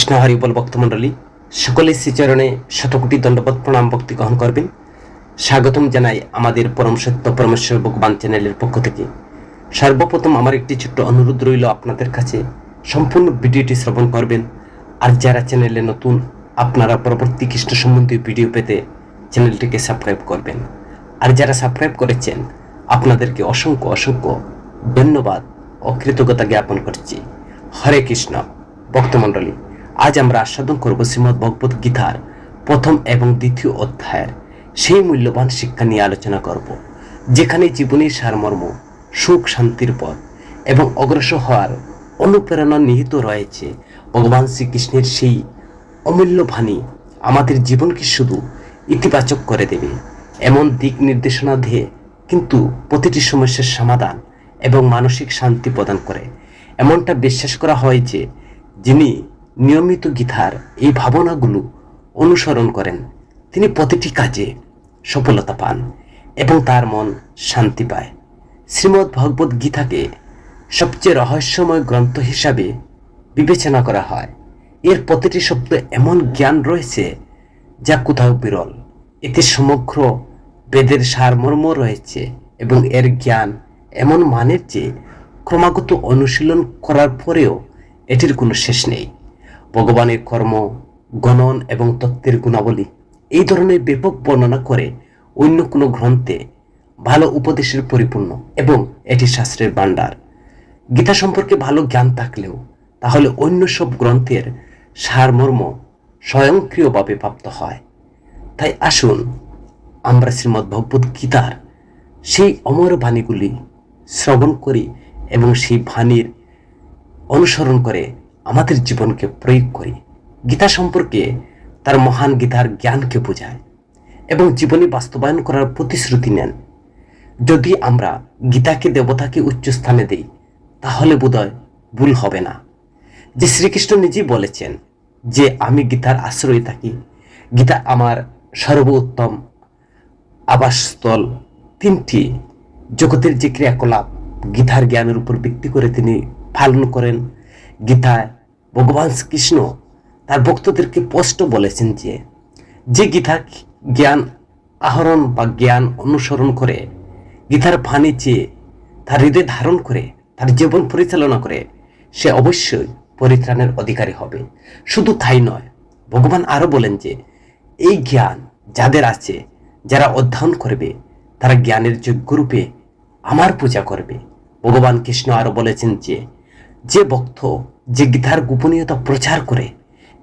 কৃষ্ণ হরিবল ভক্তমণ্ডলী সকলে শ্রীচরণে শতকোটি দণ্ডবত প্রণাম ভক্তি গ্রহণ করবেন। স্বাগতম জানাই আমাদের পরম সত্য পরমেশ্বর ভগবান চ্যানেলের পক্ষ থেকে। সর্বপ্রথম আমার একটি ছোট্ট অনুরোধ রইল আপনাদের কাছে, সম্পূর্ণ ভিডিওটি শ্রবণ করবেন। আর যারা চ্যানেলে নতুন, আপনারা পরবর্তী কৃষ্ণ সম্বন্ধীয় ভিডিও পেতে চ্যানেলটিকে সাবস্ক্রাইব করবেন। আর যারা সাবস্ক্রাইব করেছেন আপনাদেরকে অসংখ্য অসংখ্য ধন্যবাদ ও কৃতজ্ঞতা জ্ঞাপন করছি। হরে কৃষ্ণ ভক্তমণ্ডলী, আজ আমরা আস্বাদন করব শ্রীমদ্ ভগবত গীতার প্রথম এবং দ্বিতীয় অধ্যায়ের সেই মূল্যবান শিক্ষা নিয়ে আলোচনা করব, যেখানে জীবনের সারমর্ম, সুখ শান্তির পথ এবং অগ্রসর হওয়ার অনুপ্রেরণা নিহিত রয়েছে। ভগবান শ্রীকৃষ্ণের সেই অমূল্য বাণী আমাদের জীবনকে শুধু ইতিবাচক করে দেবে এমন দিক নির্দেশনা দিয়ে, কিন্তু প্রতিটি সমস্যার সমাধান এবং মানসিক শান্তি প্রদান করে। এমনটা বিশ্বাস করা হয় যে যিনি নিয়মিত গীতার এই ভাবনাগুলো অনুসরণ করেন তিনি প্রতিটি কাজে সফলতা পান এবং তার মন শান্তি পায়। শ্রীমদ্ ভগবত গীতাকে সবচেয়ে রহস্যময় গ্রন্থ হিসাবে বিবেচনা করা হয়। এর প্রতিটি শব্দ এমন জ্ঞান রয়েছে যা কোথাও বিরল। এতে সমগ্র বেদের সারমর্ম রয়েছে এবং এর জ্ঞান এমন মানের যে ক্রমাগত অনুশীলন করার পরেও এটির কোনো শেষ নেই। ভগবানের কর্ম, গণন এবং তত্ত্বের গুণাবলী এই ধরনের ব্যাপক বর্ণনা করে অন্য কোনো গ্রন্থে ভালো উপদেশের পরিপূর্ণ এবং এটি শাস্ত্রের ভাণ্ডার। গীতা সম্পর্কে ভালো জ্ঞান থাকলেও তাহলে অন্য সব গ্রন্থের সারমর্ম স্বয়ংক্রিয়ভাবে প্রাপ্ত হয়। তাই আসুন আমরা শ্রীমদ্ ভগবত গীতার সেই অমর বাণীগুলি শ্রবণ করি এবং সেই বাণীর অনুসরণ করে আমাদের জীবনকে প্রয়োগ করি। গীতা সম্পর্কে তার মহান গীতার জ্ঞানকে বোঝায় এবং জীবনে বাস্তবায়ন করার প্রতিশ্রুতি নেন। যদি আমরা গীতাকে দেবতাকে উচ্চ স্থানে দেই তাহলে বোধহয় ভুল হবে না। যে শ্রীকৃষ্ণ নিজেই বলেছেন যে আমি গীতার আশ্রয়ে থাকি, গীতা আমার সর্বোত্তম আবাসস্থল। তিনটি জগতের যে ক্রিয়াকলাপ গীতার জ্ঞানের উপর ভিত্তি করে তিনি পালন করেন। গীতায় ভগবান শ্রীকৃষ্ণ তার ভক্তদেরকে স্পষ্ট বলেছেন যে যে গীতার জ্ঞান আহরণ বা জ্ঞান অনুসরণ করে, গীতার বাণী চেয়ে তার হৃদয় ধারণ করে তার জীবন পরিচালনা করে, সে অবশ্যই পরিত্রাণের অধিকারী হবে। শুধু তাই নয়, ভগবান আরও বলেন যে এই জ্ঞান যাদের আছে, যারা অধ্যয়ন করবে, তারা জ্ঞানের যোগ্যরূপে আমার পূজা করবে। ভগবান কৃষ্ণ আরও বলেছেন যে যে ভক্ত যে গীতার গোপনীয়তা প্রচার করে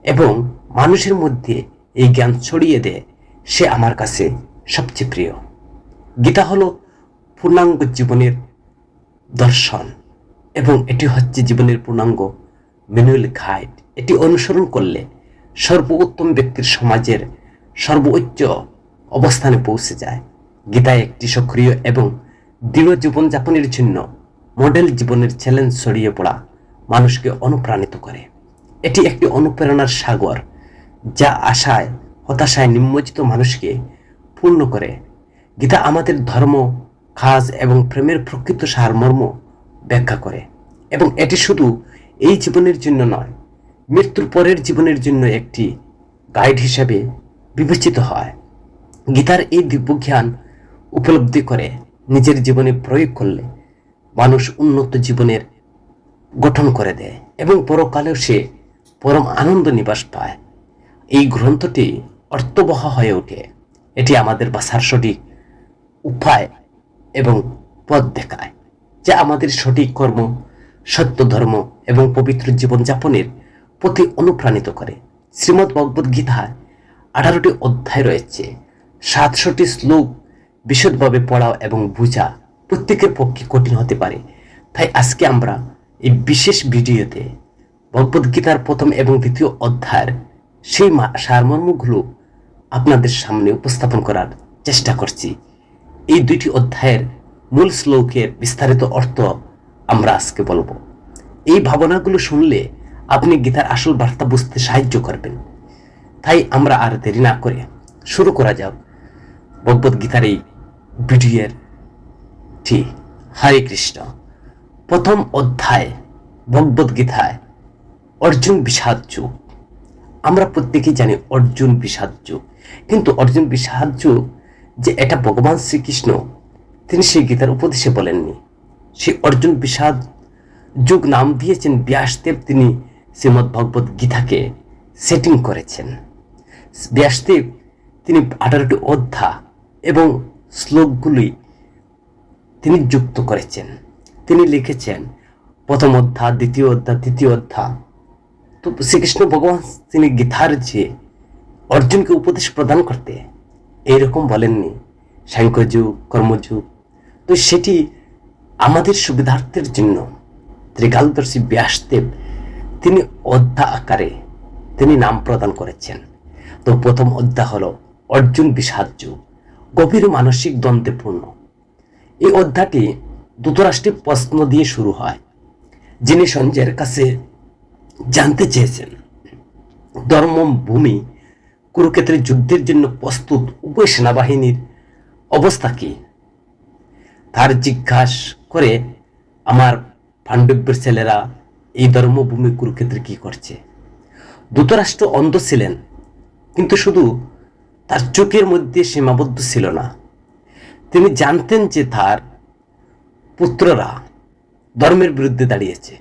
এবং মানুষের মধ্যে এই জ্ঞান ছড়িয়ে দেয়, সে আমার কাছে সবচেয়ে প্রিয়। গীতা হলো পূর্ণাঙ্গ জীবনের দর্শন এবং এটি হচ্ছে জীবনের পূর্ণাঙ্গ ম্যানুয়াল গাইড। এটি অনুসরণ করলে সর্বোত্তম ব্যক্তির সমাজের সর্বোচ্চ অবস্থানে পৌঁছে যায়। গীতায় একটি সক্রিয় এবং দৃঢ় জীবনযাপনের জন্য মডেল জীবনের চ্যালেঞ্জ ছড়িয়ে পড়া মানুষকে অনুপ্রাণিত করে। এটি একটি অনুপ্রেরণার সাগর যা আশায় হতাশায় নিমজ্জিত মানুষকে পূর্ণ করে। গীতা আমাদের ধর্ম, কাজ এবং প্রেমের প্রকৃত সারমর্ম ব্যাখ্যা করে এবং এটি শুধু এই জীবনের জন্য নয়, মৃত্যুর পরের জীবনের জন্য একটি গাইড হিসাবে বিবেচিত হয়। গীতার এই দিব্য জ্ঞান উপলব্ধি করে নিজের জীবনে প্রয়োগ করলে মানুষ উন্নত জীবনের গঠন করে দেয় এবং পরকালেও সে পরম আনন্দ নিবাস পায়। এই গ্রন্থটি অর্থবহ হয়ে ওঠে। এটি আমাদের বাঁচার সঠিক উপায় এবং পথ দেখায়, যা আমাদের সঠিক কর্ম, সত্য ধর্ম এবং পবিত্র জীবনযাপনের প্রতি অনুপ্রাণিত করে। শ্রীমদ্ ভগবত গীতায় 18টি অধ্যায় রয়েছে। 700টি শ্লোক বিশদভাবে পড়া এবং বোঝা প্রত্যেকের পক্ষে কঠিন হতে পারে। তাই আজকে আমরা এই বিশেষ ভিডিওতে ভগবত গীতার প্রথম এবং দ্বিতীয় অধ্যায়ের সেই সারমর্মগুলো আপনাদের সামনে উপস্থাপন করার চেষ্টা করছি। এই দুইটি অধ্যায়ের মূল শ্লোকের বিস্তারিত অর্থ আমরা আজকে বলবো। এই ভাবনাগুলো শুনলে আপনি গীতার আসল বার্তা বুঝতে সাহায্য করবেন। তাই আমরা আর দেরি না করে শুরু করা যাক ভগবত গীতার এই ভিডিওর ঠিক। হরে কৃষ্ণ। প্রথম অধ্যায় ভগবত গীতায় অর্জুন বিষাদ যুগ। আমরা প্রত্যেকেই জানি অর্জুন বিষাদ যুগ, কিন্তু অর্জুন বিষাদ যুগ যে এটা ভগবান শ্রীকৃষ্ণ তিনি সেই গীতার উপদেশে বলেননি। সেই অর্জুন বিষাদ যুগ নাম দিয়েছেন ব্যাসদেব, তিনি শ্রীমদ্ ভগবত গীতাকে সেটিং করেছেন। ব্যাসদেব তিনি 18টি অধ্যায় এবং শ্লোকগুলি তিনি যুক্ত করেছেন। তিনি লিখেছেন প্রথম অধ্যায়, দ্বিতীয় অধ্যায়, তৃতীয় অধ্যায়। তো শ্রীকৃষ্ণ ভগবান তিনি গীতার যে অর্জুনকে উপদেশ প্রদান করতে এইরকম বলেননি সাংখ্যযুগ, কর্মযুগ। তো সেটি আমাদের সুবিধার্থের জন্য ত্রিকালদর্শী ব্যাসদেব তিনি অধ্যায় আকারে তিনি নাম প্রদান করেছেন। তো প্রথম অধ্যায় হলো অর্জুন বিষাদ যুগ, গভীর মানসিক দ্বন্দ্বে পূর্ণ। এই অধ্যায়টি ধৃতরাষ্ট্রের প্রশ্ন দিয়ে শুরু হয়, যিনি সঞ্জয়ের কাছে জানতে চেয়েছেন ধর্মভূমি কুরুক্ষেত্রের যুদ্ধের জন্য প্রস্তুত উভয় সেনাবাহিনীর অবস্থা কি। তার জিজ্ঞাসা করে আমার পাণ্ডবের ছেলেরা এই ধর্মভূমি কুরুক্ষেত্রে কি করছে। ধৃতরাষ্ট্র অন্ধ ছিলেন, কিন্তু শুধু তার চোখের মধ্যে সীমাবদ্ধ ছিল না, তিনি জানতেন যে তার পুত্ররা ধর্মের বিরুদ্ধে দাঁড়িয়েছে,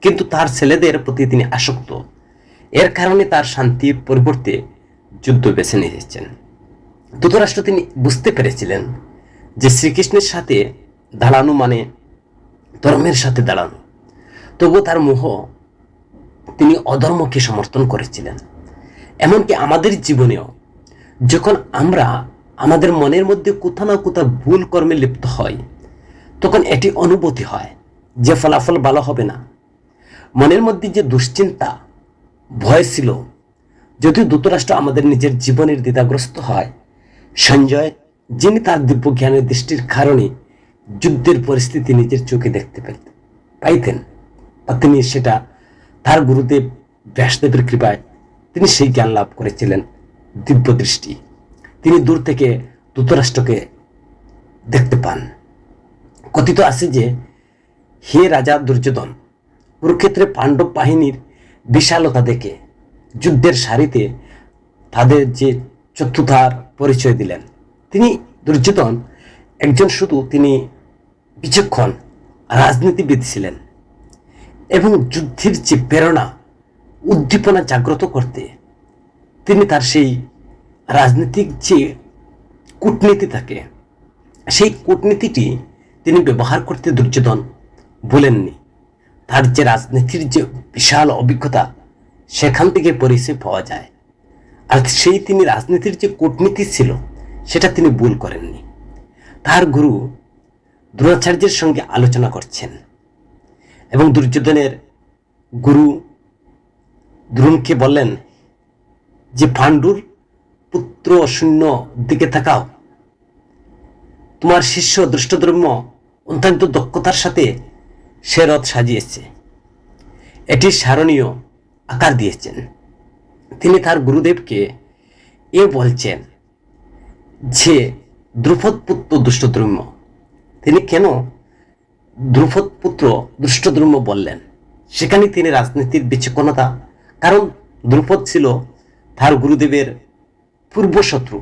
কিন্তু তার ছেলেদের প্রতি তিনি আসক্ত। এর কারণে তার শান্তির পরিবর্তে যুদ্ধ বেছে নিয়েছেন। ধৃতরাষ্ট্র তিনি বুঝতে পেরেছিলেন যে শ্রীকৃষ্ণের সাথে দাঁড়ানো মানে ধর্মের সাথে দাঁড়ানো। তবুও তার মোহ, তিনি অধর্মকে সমর্থন করেছিলেন। এমনকি আমাদের জীবনেও যখন আমরা আমাদের মনের মধ্যে কোথাও না কোথাও ভুল কর্মে লিপ্ত হয়, তখন এটি অনুভূতি হয় যে ফলাফল ভালো হবে না। মনের মধ্যে যে দুশ্চিন্তা, ভয় ছিল, যদিও ধৃতরাষ্ট্র আমাদের নিজের জীবনের দ্বিধাগ্রস্ত হয়, সঞ্জয় যিনি তার দিব্য জ্ঞানের দৃষ্টির কারণে যুদ্ধের পরিস্থিতি নিজের চোখে দেখতে পাইতেন, বা তিনি সেটা তার গুরুদেব ব্যাসদেবের কৃপায় তিনি সেই জ্ঞান লাভ করেছিলেন, দিব্য দৃষ্টি। তিনি দূর থেকে ধৃতরাষ্ট্রকে দেখতে পান। কথিত আছে যে, হে রাজা দুর্যোধন, কুরুক্ষেত্রে পাণ্ডব বাহিনীর বিশালতা দেখে যুদ্ধের সারিতে তাদের যে চতুর্থার পরিচয় দিলেন। তিনি দুর্যোধন একজন শুধু তিনি বিচক্ষণ রাজনীতিবিদ ছিলেন, এবং যুদ্ধের যে প্রেরণা, উদ্দীপনা জাগ্রত করতে তিনি তার সেই রাজনৈতিক যে কূটনীতি থাকে, সেই কূটনীতিটি তিনি ব্যবহার করতে দুর্যোধন বলেননি। তার যে রাজনীতির যে বিশাল অভিজ্ঞতা, সেখান থেকে পরিচয় পাওয়া যায়। আর সেই তিনি রাজনীতির যে কূটনীতি ছিল, সেটা তিনি ভুল করেননি। তার গুরু দ্রোণাচার্যের সঙ্গে আলোচনা করছেন, এবং দুর্যোধনের গুরু দ্রোণকে বললেন যে, পাণ্ডুর পুত্র শূন্য দিকে তাকাও, তোমার শিষ্য ধৃষ্টদ্যুম্ন অত্যন্ত দক্ষতার সাথে সে রথ সাজিয়েছে, এটি স্মরণীয় আকার দিয়েছেন। তিনি তার গুরুদেবকে এ বলছেন যে দ্রুপদ পুত্র ধৃষ্টদ্যুম্ন, তিনি কেন দ্রুপদ পুত্র ধৃষ্টদ্যুম্ন বললেন, সেখানে তিনি রাজনীতির বিচক্ষণতা, কারণ দ্রুপদ ছিল তার গুরুদেবের পূর্বশত্রু।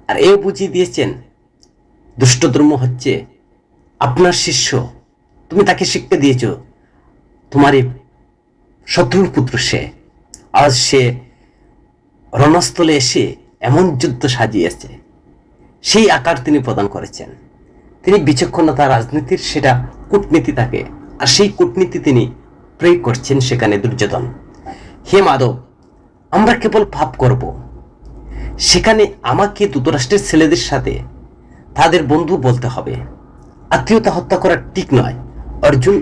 আর এ বুঝিয়ে দিয়েছেন ধৃষ্টদ্যুম্ন হচ্ছে আপনার শিষ্য, তুমি তাকে শিক্ষা দিয়েছ, তোমার শত্রুর পুত্র সে। আজ সে রণস্থলে এসে এমন যুদ্ধ সাজিয়েছে, সেই আকার তিনি প্রদান করেছেন। তিনি বিচক্ষণতা, রাজনীতির সেটা কূটনীতি থাকে, আর সেই কূটনীতি তিনি প্রয়োগ করছেন সেখানে দুর্যোধন। হে মাধব, আমরা কেবল পাপ করব, সেখানে আমাকে ধৃতরাষ্ট্রের ছেলেদের সাথে তাদের বন্ধু বলতে হবে, আত্মীয়তা হত্যা করা ঠিক নয়। অর্জুন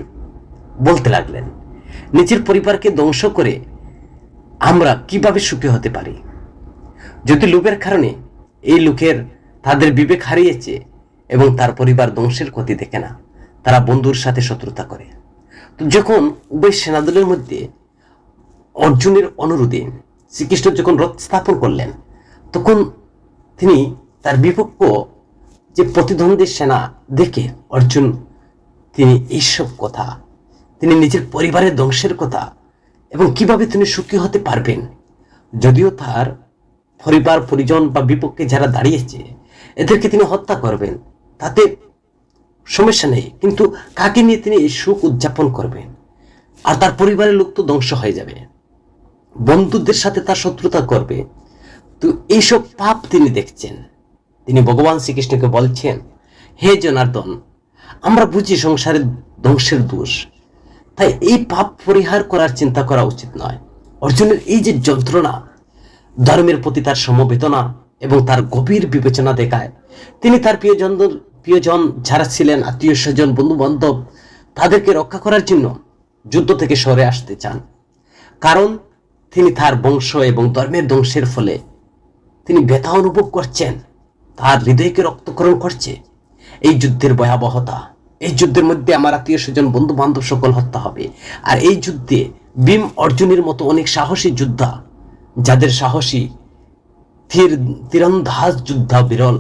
বলতে লাগলেন, নিজের পরিবারকে ধ্বংস করে আমরা কিভাবে সুখী হতে পারি? যদি লোভের কারণে এই লোকের তাদের বিবেক হারিয়েছে এবং তার পরিবার ধ্বংসের ক্ষতি দেখে না, তারা বন্ধুর সাথে শত্রুতা করে। তো যখন উভয় সেনাদলের মধ্যে অর্জুনের অনুরোধে শ্রীকৃষ্ণ যখন রথ স্থাপন করলেন, তখন তিনি তার বিপক্ষ যে প্রতিদ্বন্দ্বী সেনা দেখে অর্জুন তিনি এইসব কথা, তিনি নিজের পরিবারের ধ্বংসের কথা এবং কিভাবে তিনি সুখী হতে পারবেন, যদিও তার পরিবার পরিজন বা বিপক্ষে যারা দাঁড়িয়েছে এদেরকে তিনি হত্যা করবেন, তাতে সমস্যা নেই, কিন্তু কাকে নিয়ে তিনি এই সুখ উদযাপন করবেন? আর তার পরিবারের লোক তো ধ্বংস হয়ে যাবে, বন্ধুদের সাথে তার শত্রুতা করবে। তো এইসব পাপ তিনি দেখছেন। তিনি ভগবান শ্রীকৃষ্ণকে বলছেন, হে জনার্দন, আমরা বুঝি সংসারের ধ্বংসের দোষ, তাই এই পাপ পরিহার করার চিন্তা করা উচিত নয়। অর্জুনের এই যে যন্ত্রণা, ধর্মের প্রতি তার সমবেদনা এবং তার গভীর বিবেচনা দেখায় তিনি তার প্রিয়জন যারা ছিলেন, আত্মীয় স্বজন, বন্ধু বান্ধব, তাদেরকে রক্ষা করার জন্য যুদ্ধ থেকে সরে আসতে চান। কারণ তিনি তার বংশ এবং ধর্মের ধ্বংসের ফলে তিনি ব্যথা অনুভব করছেন, তার হৃদয়কে রক্তকরণ করছে। এই যুদ্ধের ভয়াবহতা, এই যুদ্ধের মধ্যে আমার আত্মীয় স্বজন, বন্ধু বান্ধব সকল হত্যা হবে। আর এই যুদ্ধে ভীম, অর্জুনের মতো অনেক সাহসী যোদ্ধা, যাদের সাহসী তীরন্দাজ যোদ্ধা বিরল,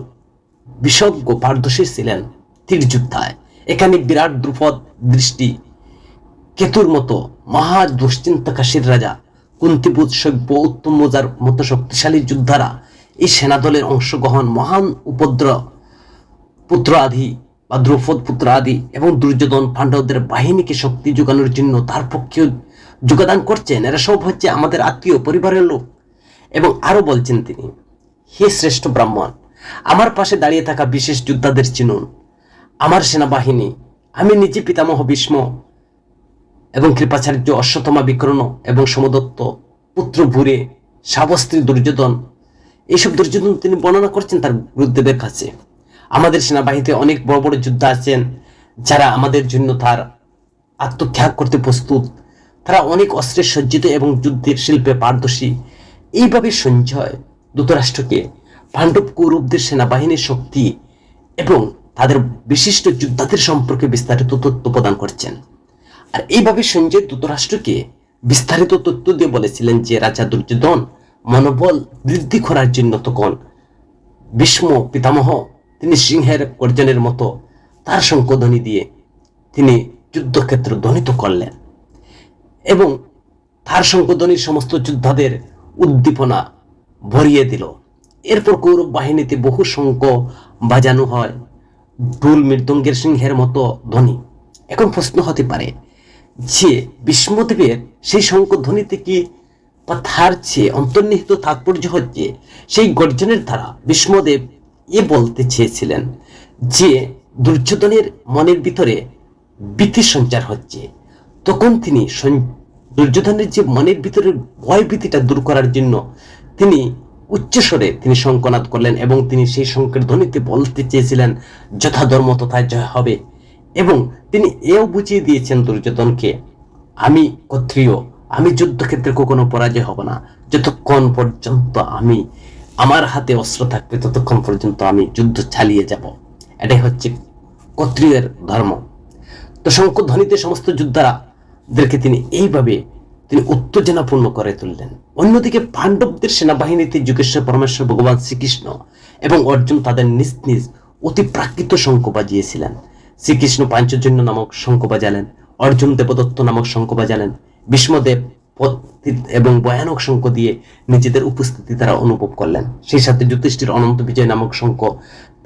বিশেষজ্ঞ পারদর্শী ছিলেন তীর যোদ্ধায়। এখানে বিরাট দ্রুপদ দৃষ্টি কেতুর মতো মহা দুশ্চিন্তাকাশীর রাজা, কুন্তিপুত সভ্য, উত্তম মজার মতো শক্তিশালী যোদ্ধারা এই সেনাদলের অংশগ্রহণ, মহান উপদ্র পুত্র আদি বা দ্রৌপদ পুত্র আদি এবং দুর্যোধন, পাণ্ডবদের বাহিনীকে শক্তি যোগানোর জন্য তার পক্ষে যোগদান করছেন। এরা সব হচ্ছে আমাদের আত্মীয় পরিবারের লোক। এবং আরো বলছেন তিনি, হে শ্রেষ্ঠ ব্রাহ্মণ, আমার পাশে দাঁড়িয়ে থাকা বিশেষ যোদ্ধাদের চিনুন। আমার সেনাবাহিনী, আমি নিজে পিতামহ ভীষ্ম এবং কৃপাচার্য, অশ্বত্থামা বিকর্ণ এবং সমদত্ত পুত্র ভূরে, সাবস্ত্রী দুর্যোধন, এইসব দুর্যোধন তিনি বর্ণনা করছেন তার গুরুদেবের কাছে। আমাদের সেনাবাহিনীতে অনেক বড় বড় যোদ্ধা আছেন যারা আমাদের জন্য তার আত্মত্যাগ করতে প্রস্তুত। তারা অনেক অস্ত্রে সজ্জিত এবং যুদ্ধের শিল্পে পারদর্শী। এইভাবে সঞ্জয় ধৃতরাষ্ট্রকে পাণ্ডব কৌরবদের সেনাবাহিনীর শক্তি এবং তাদের বিশিষ্ট যোদ্ধাদের সম্পর্কে বিস্তারিত তথ্য প্রদান করছেন। আর এইভাবে সঞ্জয় ধৃতরাষ্ট্রকে বিস্তারিত তথ্য দিয়ে বলেছিলেন যে রাজা দুর্যোধন মনোবল বৃদ্ধি করার জন্য তখন ভীষ্ম পিতামহ তিনি সিংহের গর্জনের মতো তার শঙ্খধ্বনি দিয়ে তিনি যুদ্ধক্ষেত্র ধ্বনিত করলেন এবং তার শঙ্খধ্বনির সমস্ত যোদ্ধাদের উদ্দীপনা ভরিয়ে দিল। এরপর কৌরব বাহিনীতে বহু শঙ্খ বাজানো হয়, ঢোল মৃদঙ্গের সিংহের মতো ধ্বনি। এখন প্রশ্ন হতে পারে যে ভীষ্মদেবের সেই শঙ্খধ্বনিতে কি বা তার চেয়ে অন্তর্নিহিত তাৎপর্য হচ্ছে সেই গর্জনের দ্বারা ভীষ্মদেব এ বলতে চেয়েছিলেন যে দুর্যোধনের মনের ভিতরে ভীতি সঞ্চার হচ্ছে। তখন তিনি দুর্যোধনের যে মনের ভিতরে ভয় ভীতিটা দূর করার জন্য তিনি উচ্চস্বরে তিনি শঙ্খনাদ করলেন এবং তিনি সেই শঙ্খের ধ্বনিতে বলতে চেয়েছিলেন যথা ধর্ম তথায় জয় হবে। এবং তিনি এও বুঝিয়ে দিয়েছেন দুর্যোধনকে, আমি ক্ষত্রিয়, আমি যুদ্ধক্ষেত্রে কখনো পরাজয় হব না। যতক্ষণ পর্যন্ত আমার হাতে অস্ত্র থাকবে ততক্ষণ পর্যন্ত আমি যুদ্ধ চালিয়ে যাব। এটাই হচ্ছে ক্ষত্রিয়ের ধর্ম। তো শঙ্খধ্বনিতে সমস্ত যোদ্ধাদেরকে তিনি এইভাবে তিনি উত্তেজনাপূর্ণ করে তুললেন। অন্যদিকে পাণ্ডবদের সেনাবাহিনীতে যুগেশ্বর পরমেশ্বর ভগবান শ্রীকৃষ্ণ এবং অর্জুন তাদের নিজ নিজ অতি প্রাকৃত শঙ্খ বাজিয়েছিলেন। শ্রীকৃষ্ণ পাঞ্চজন্য নামক শঙ্খ বাজালেন, অর্জুন দেবদত্ত নামক শঙ্খ বাজালেন, ভীষ্মদেব এবং ভয়ানক শঙ্খ দিয়ে নিজেদের উপস্থিতি তারা অনুভব করলেন। সেই সাথে যুধিষ্ঠির অনন্ত বিজয় নামক শঙ্খ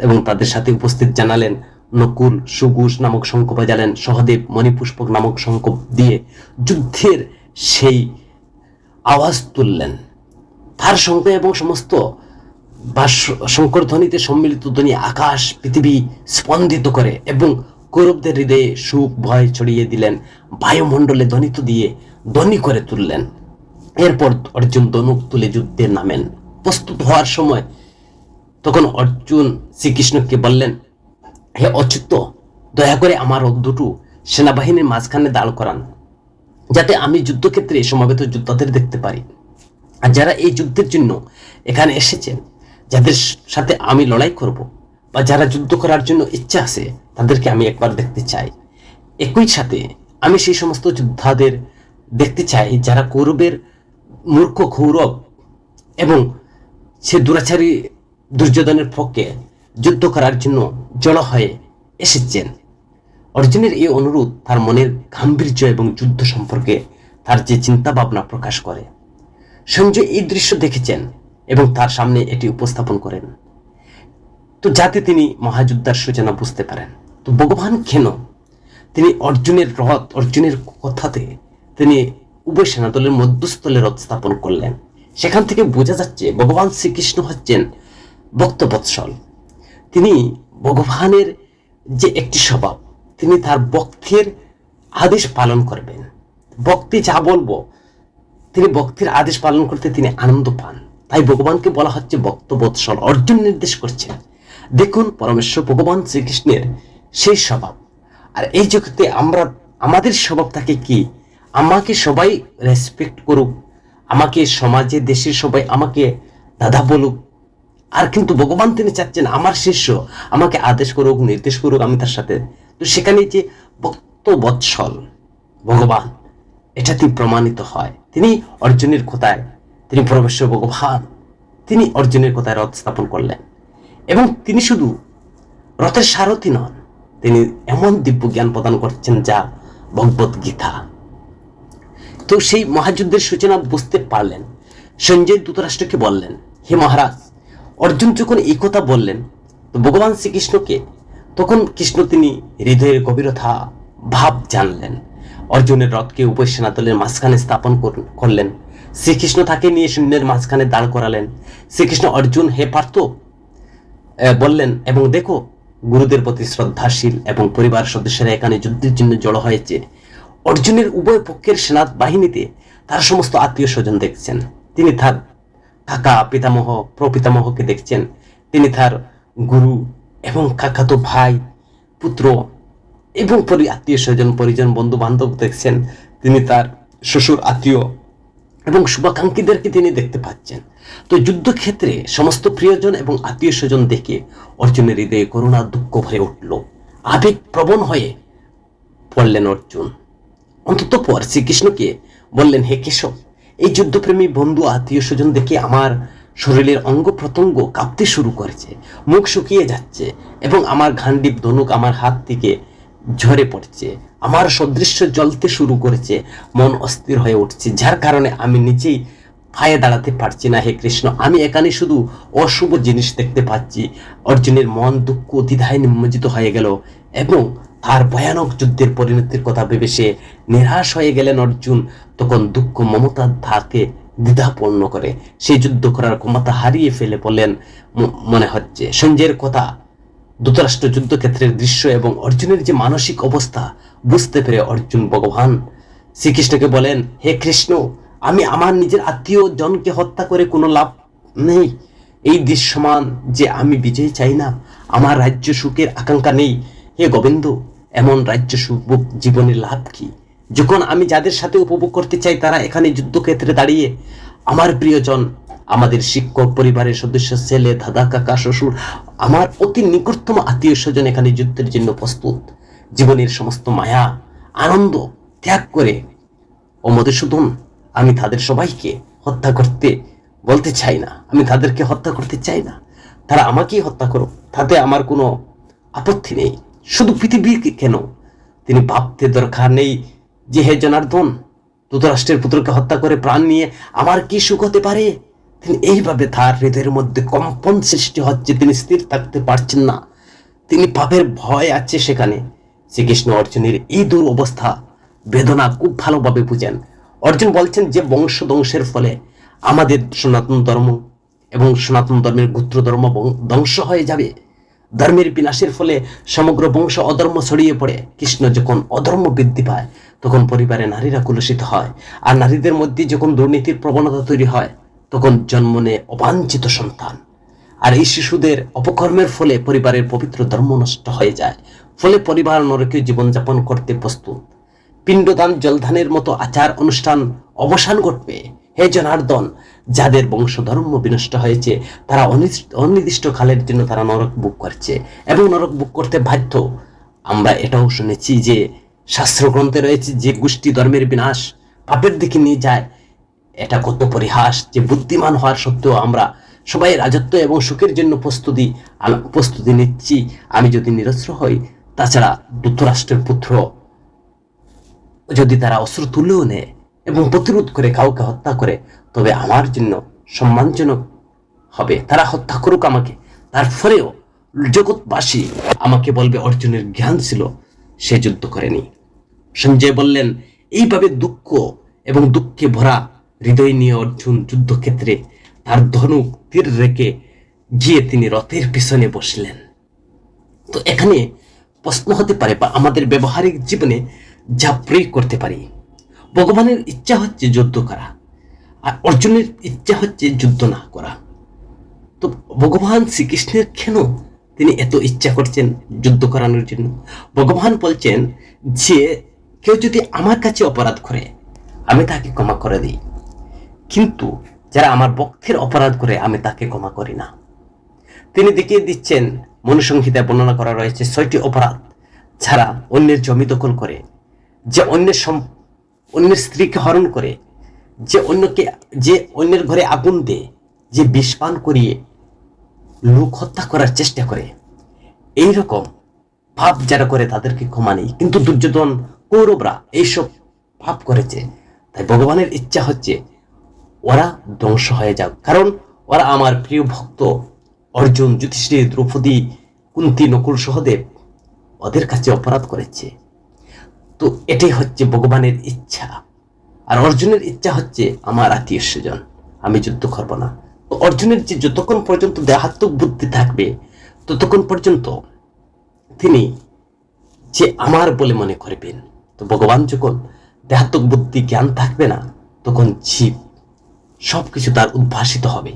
এবং তাদের সাথে উপস্থিত জানালেন। নকুল সুঘোষ নামক শঙ্খ বাজালেন, সহদেব মণিপুষ্পক নামক শঙ্খ দিয়ে যুদ্ধের সেই আওয়াজ তুললেন। তার শঙ্খ এবং সমস্ত শঙ্কর ধ্বনিতে সম্মিলিত ধ্বনি আকাশ পৃথিবী স্পন্দিত করে এবং কৌরবদের হৃদয়ে সুখ ভয় ছড়িয়ে দিলেন, বায়ুমণ্ডলে ধ্বনিত দিয়ে ধ্বনি করে তুললেন। এরপর অর্জুন ধনুক তুলে যুদ্ধে নামেন। প্রস্তুত হওয়ার সময় তখন অর্জুন শ্রীকৃষ্ণকে বললেন, হে অচ্যুত, দয়া করে আমার দুটো সেনাবাহিনীর মাঝখানে দাঁড় করান, যাতে আমি যুদ্ধক্ষেত্রে সমাবেত যোদ্ধাদের দেখতে পারি। আর যারা এই যুদ্ধের জন্য এখানে এসেছেন, যাদের সাথে আমি লড়াই করব বা যারা যুদ্ধ করার জন্য ইচ্ছা আছে, তাদেরকে আমি একবার দেখতে চাই। একই সাথে আমি সেই সমস্ত যোদ্ধাদের দেখতে চাই যারা কৌরবের মূর্খ কৌরব এবং সে দুরাচারী দুর্যোধনের পক্ষে যুদ্ধ করার জন্য জড়ো হয়ে এসেছেন। অর্জুনের এই অনুরোধ তার মনের গাম্ভীর্য এবং যুদ্ধ সম্পর্কে তার যে চিন্তা ভাবনা প্রকাশ করে। সঞ্জয় এই দৃশ্য দেখেছেন এবং তার সামনে এটি উপস্থাপন করেন, তো যাতে তিনি মহাযুদ্ধার সূচনা বুঝতে পারেন। তো ভগবান কেন তিনি অর্জুনের রথ, অর্জুনের কথাতে তিনি উভয় সেনাদলের মধ্যস্থলে রথ স্থাপন করলেন। সেখান থেকে বোঝা যাচ্ছে ভগবান শ্রীকৃষ্ণ হচ্ছেন ভক্তবৎসল। তিনি ভগবানের যে একটি স্বভাব, তিনি তার ভক্তের আদেশ পালন করবেন। ভক্তি যা বলবো, তিনি ভক্তির আদেশ পালন করতে তিনি আনন্দ পান। তাই ভগবানকে বলা হচ্ছে ভক্তবৎসল। অর্জুন নির্দেশ করছেন, দেখুন পরমেশ্বর ভগবান শ্রীকৃষ্ণের সেই স্বভাব। আর এই জগতে আমরা, আমাদের স্বভাব থাকে কি, আমাকে সবাই রেসপেক্ট করুক, আমাকে সমাজে দেশের সবাই আমাকে দাদা বলুক। আর কিন্তু ভগবান তিনি চাচ্ছেন আমার শিষ্য আমাকে আদেশ করুক, নির্দেশ করুক, আমি তার সাথে। তো সেখানে যে ভক্তবৎসল ভগবান, এটা তিনি প্রমাণিত হয়। তিনি অর্জুনের কথায়, তিনি পরমেশ্বর ভগবান, তিনি অর্জুনের কথায় রথ স্থাপন করলেন। এবং তিনি শুধু রথের সারথি নন, তিনি এমন দিব্য জ্ঞান প্রদান করছেন যা ভগবত গীতা। তো সেই মহাযুদ্ধের সূচনা বুঝতে পারলেন। সঞ্জয় ধৃতরাষ্ট্রকে বললেন, হে মহারাজ, অর্জুন যখন এই কথা বললেন তো ভগবান শ্রীকৃষ্ণকে, তখন কৃষ্ণ তিনি হৃদয়ের গভীরতা ভাব জানলেন। অর্জুনের রথকে উভয় সেনাদলের মাঝখানে স্থাপন করলেন। শ্রীকৃষ্ণ তাকে নিয়ে সৈন্যের মাঝখানে দাঁড় করালেন। শ্রীকৃষ্ণ অর্জুন হে পার্থ বললেন, এবং দেখো গুরুদের প্রতি শ্রদ্ধাশীল এবং পরিবার সদস্যরা এখানে যুদ্ধের জন্য জড়ো হয়েছে। অর্জুনের উভয় পক্ষের সেনা বাহিনীতে তার সমস্ত আত্মীয় স্বজন দেখছেন। তিনি তার কাকা, পিতামহ, প্রপিতামহকে দেখছেন। তিনি তার গুরু এবং কাকাতো ভাই, পুত্র এবং আত্মীয় স্বজন, পরিজন, বন্ধু বান্ধব দেখছেন। তিনি তার শ্বশুর, আত্মীয় এবং শুভাকাঙ্ক্ষীদেরকে তিনি দেখতে পাচ্ছেন। তো যুদ্ধক্ষেত্রে সমস্ত প্রিয়জন এবং আত্মীয় স্বজন দেখে অর্জুনের হৃদয়ে করুণা দুঃখ ভরে উঠল। আবেগ প্রবণ হয়ে পড়লেন অর্জুন। অন্ততপর শ্রীকৃষ্ণকে বললেন, হে কেশব, এই যুদ্ধপ্রেমী বন্ধু আত্মীয় স্বজন দেখে আমার শরীরের অঙ্গ প্রত্যঙ্গ কাঁপতে শুরু করেছে, মুখ শুকিয়ে যাচ্ছে এবং আমার ঘান্ডিব ধনুক আমার হাত থেকে ঝরে পড়ছে, আমার সদৃশ্য জ্বলতে শুরু করেছে, মন অস্থির হয়ে উঠছে, যার কারণে আমি নিজেই পায়ে দাঁড়াতে পারছি না। হে কৃষ্ণ, আমি এখানে শুধু অশুভ জিনিস দেখতে পাচ্ছি। অর্জুনের মন দুঃখ দ্বিধায় নিমজ্জিত হয়ে গেল এবং তার ভয়ানক যুদ্ধের পরিণতির কথা ভেবে সে নিরাশ হয়ে গেলেন। অর্জুন তখন দুঃখ মমতা তাকে দ্বিধাপূর্ণ করে সেই যুদ্ধ করার ক্ষমতা হারিয়ে ফেলে বললেন মনে হচ্ছে। সঞ্জয়ের কথা, ধৃতরাষ্ট্র যুদ্ধক্ষেত্রের দৃশ্য এবং অর্জুনের যে মানসিক অবস্থা বুঝতে পেরে অর্জুন ভগবান শ্রীকৃষ্ণকে বলেন, হে কৃষ্ণ, আমি আমার নিজের আত্মীয় জনকে হত্যা করে কোনো লাভ নেই। এই দৃশ্যমান যে আমি বিজয় চাই না, আমার রাজ্য সুখের আকাঙ্ক্ষা নেই। হে গোবিন্দ, এমন রাজ্য সুখ জীবনের লাভ কি, যখন আমি যাদের সাথে উপভোগ করতে চাই তারা এখানে যুদ্ধক্ষেত্রে দাঁড়িয়ে, আমার প্রিয়জন, আমাদের শিক্ষক, পরিবারের সদস্য, ছেলে, দাদা, কাকা, শ্বশুর, আমার অতি নিকটতম আত্মীয় স্বজন এখানে যুদ্ধের জন্য প্রস্তুত। জীবনের সমস্ত মায়া আনন্দ ত্যাগ করে ও মধুসূদন, আমি তাদের সবাইকে হত্যা করতে বলতে চাই না, আমি তাদেরকে হত্যা করতে চাই না। তারা আমাকেই হত্যা করো, তাতে আমার কোনো আপত্তি নেই। শুধু পৃথিবীকে কেন, তিনি ভাবতে দরকার নেই যে হে জনার্দন, ধৃতরাষ্ট্রের পুত্রকে হত্যা করে প্রাণ নিয়ে আমার কি সুখ হতে পারে। তিনি এইভাবে তার হৃদয়ের মধ্যে কম্পন সৃষ্টি হচ্ছে, তিনি স্থির থাকতে পারছেন না, তিনি পাপের ভয় আছে সেখানে। শ্রীকৃষ্ণ অর্জুনের এই দুরবস্থা বেদনা খুব ভালোভাবে বুঝেন। অর্জুন বলছেন যে বংশধ্বংসের ফলে আমাদের সনাতন ধর্ম এবং সনাতন ধর্মের গোত্র ধর্ম ধ্বংস হয়ে যাবে। ধর্মের বিনাশের ফলে সমগ্র বংশ অধর্ম ছড়িয়ে পড়ে। কৃষ্ণ যখন অধর্ম বৃদ্ধি পায় তখন পরিবারে নারীরা কলুষিত হয়, আর নারীদের মধ্যে যখন দুর্নীতির প্রবণতা তৈরি হয় তখন জন্ম নেয় অবাঞ্ছিত সন্তান। আর এই শিশুদের অপকর্মের ফলে পরিবারের পবিত্র ধর্ম নষ্ট হয়ে যায়, ফলে পরিবার নরকে জীবনযাপন করতে প্রস্তুত। পিণ্ডদান, জলদানের মতো আচার অনুষ্ঠান অবসান ঘটবে। হে জনার্দন, যাদের বংশধর্ম বিনষ্ট হয়েছে তারা অনির্দিষ্ট কালের জন্য তারা নরক ভোগ করছে এবং নরক ভোগ করতে বাধ্য। আমরা এটাও শুনেছি যে শাস্ত্রগ্রন্থে রয়েছে যে গোষ্ঠী ধর্মের বিনাশ পাপের দিকে নিয়ে যায়, এটা কত পরিহাস যে বুদ্ধিমান হওয়ার সত্ত্বেও আমরা সবাই রাজত্ব এবং সুখের জন্য প্রস্তুতি নিচ্ছি। আমি যদি নিরস্ত্র হই, তাছাড়া ধৃতরাষ্ট্রের পুত্র যদি তারা অস্ত্র তুলেও নেয় এবং প্রতিরোধ করে কাউকে হত্যা করে, তবে আমার জন্য সম্মানজনক হবে। তারা হত্যা করুক আমাকে, তারপরেও জগৎবাসী আমাকে বলবে অর্জুনের জ্ঞান ছিল, সে যুদ্ধ করেনি। সঞ্জয় বললেন, এইভাবে দুঃখ এবং দুঃখে ভরা হৃদয় নিয়ে অর্জুন যুদ্ধক্ষেত্রে তার ধনুক তীর রেখে গিয়ে তিনি রথের পিছনে বসলেন। তো এখানে প্রশ্ন হতে পারে, বা আমাদের ব্যবহারিক জীবনে যা প্রয়োগ করতে পারি, ভগবানের ইচ্ছা হচ্ছে যুদ্ধ করা, আর অর্জুনের ইচ্ছা হচ্ছে যুদ্ধ না করা। তো ভগবান শ্রীকৃষ্ণের কেন তিনি এত ইচ্ছা করছেন যুদ্ধ করানোর জন্য? ভগবান বলছেন যে কেউ যদি আমার কাছে অপরাধ করে আমি তাকে ক্ষমা করে দিই, কিন্তু যারা আমার ভক্তের অপরাধ করে আমি তাকে ক্ষমা করি না। তিনি দেখিয়ে দিচ্ছেন, মনুসংহিতায় বর্ণনা করা রয়েছে 6টি অপরাধ ছাড়া অন্যের জমি দখল করে, যে অন্যের স্ত্রীকে হরণ করে, যে অন্যের ঘরে আগুন দেয়, যে বিষ পান করিয়ে লোক হত্যা করার চেষ্টা করে, এইরকম পাপ যারা করে তাদেরকে ক্ষমা নেই। কিন্তু দুর্যোধন, কৌরবরা এইসব পাপ করেছে, তাই ভগবানের ইচ্ছা হচ্ছে ওরা ধ্বংস হয়ে যাক, কারণ ওরা আমার প্রিয় ভক্ত অর্জুন, যুধিষ্ঠির, দ্রৌপদী, কুন্তী, নকুল, সহদেব ওদের কাছে অপরাধ করেছে। তো এটাই হচ্ছে ভগবানের ইচ্ছা। আর অর্জুনের ইচ্ছা হচ্ছে আমার আত্মীয় স্বজন, আমি যুদ্ধ করব না। তো অর্জুনের যে যতক্ষণ পর্যন্ত দেহাত্মক বুদ্ধি থাকবে ততক্ষণ পর্যন্ত তিনি যে আমার বলে মনে করবেন। তো ভগবান যখন দেহাত্মক বুদ্ধি জ্ঞান থাকবে না, তখন জীব সবকিছু তার উদ্ভাসিত হবে।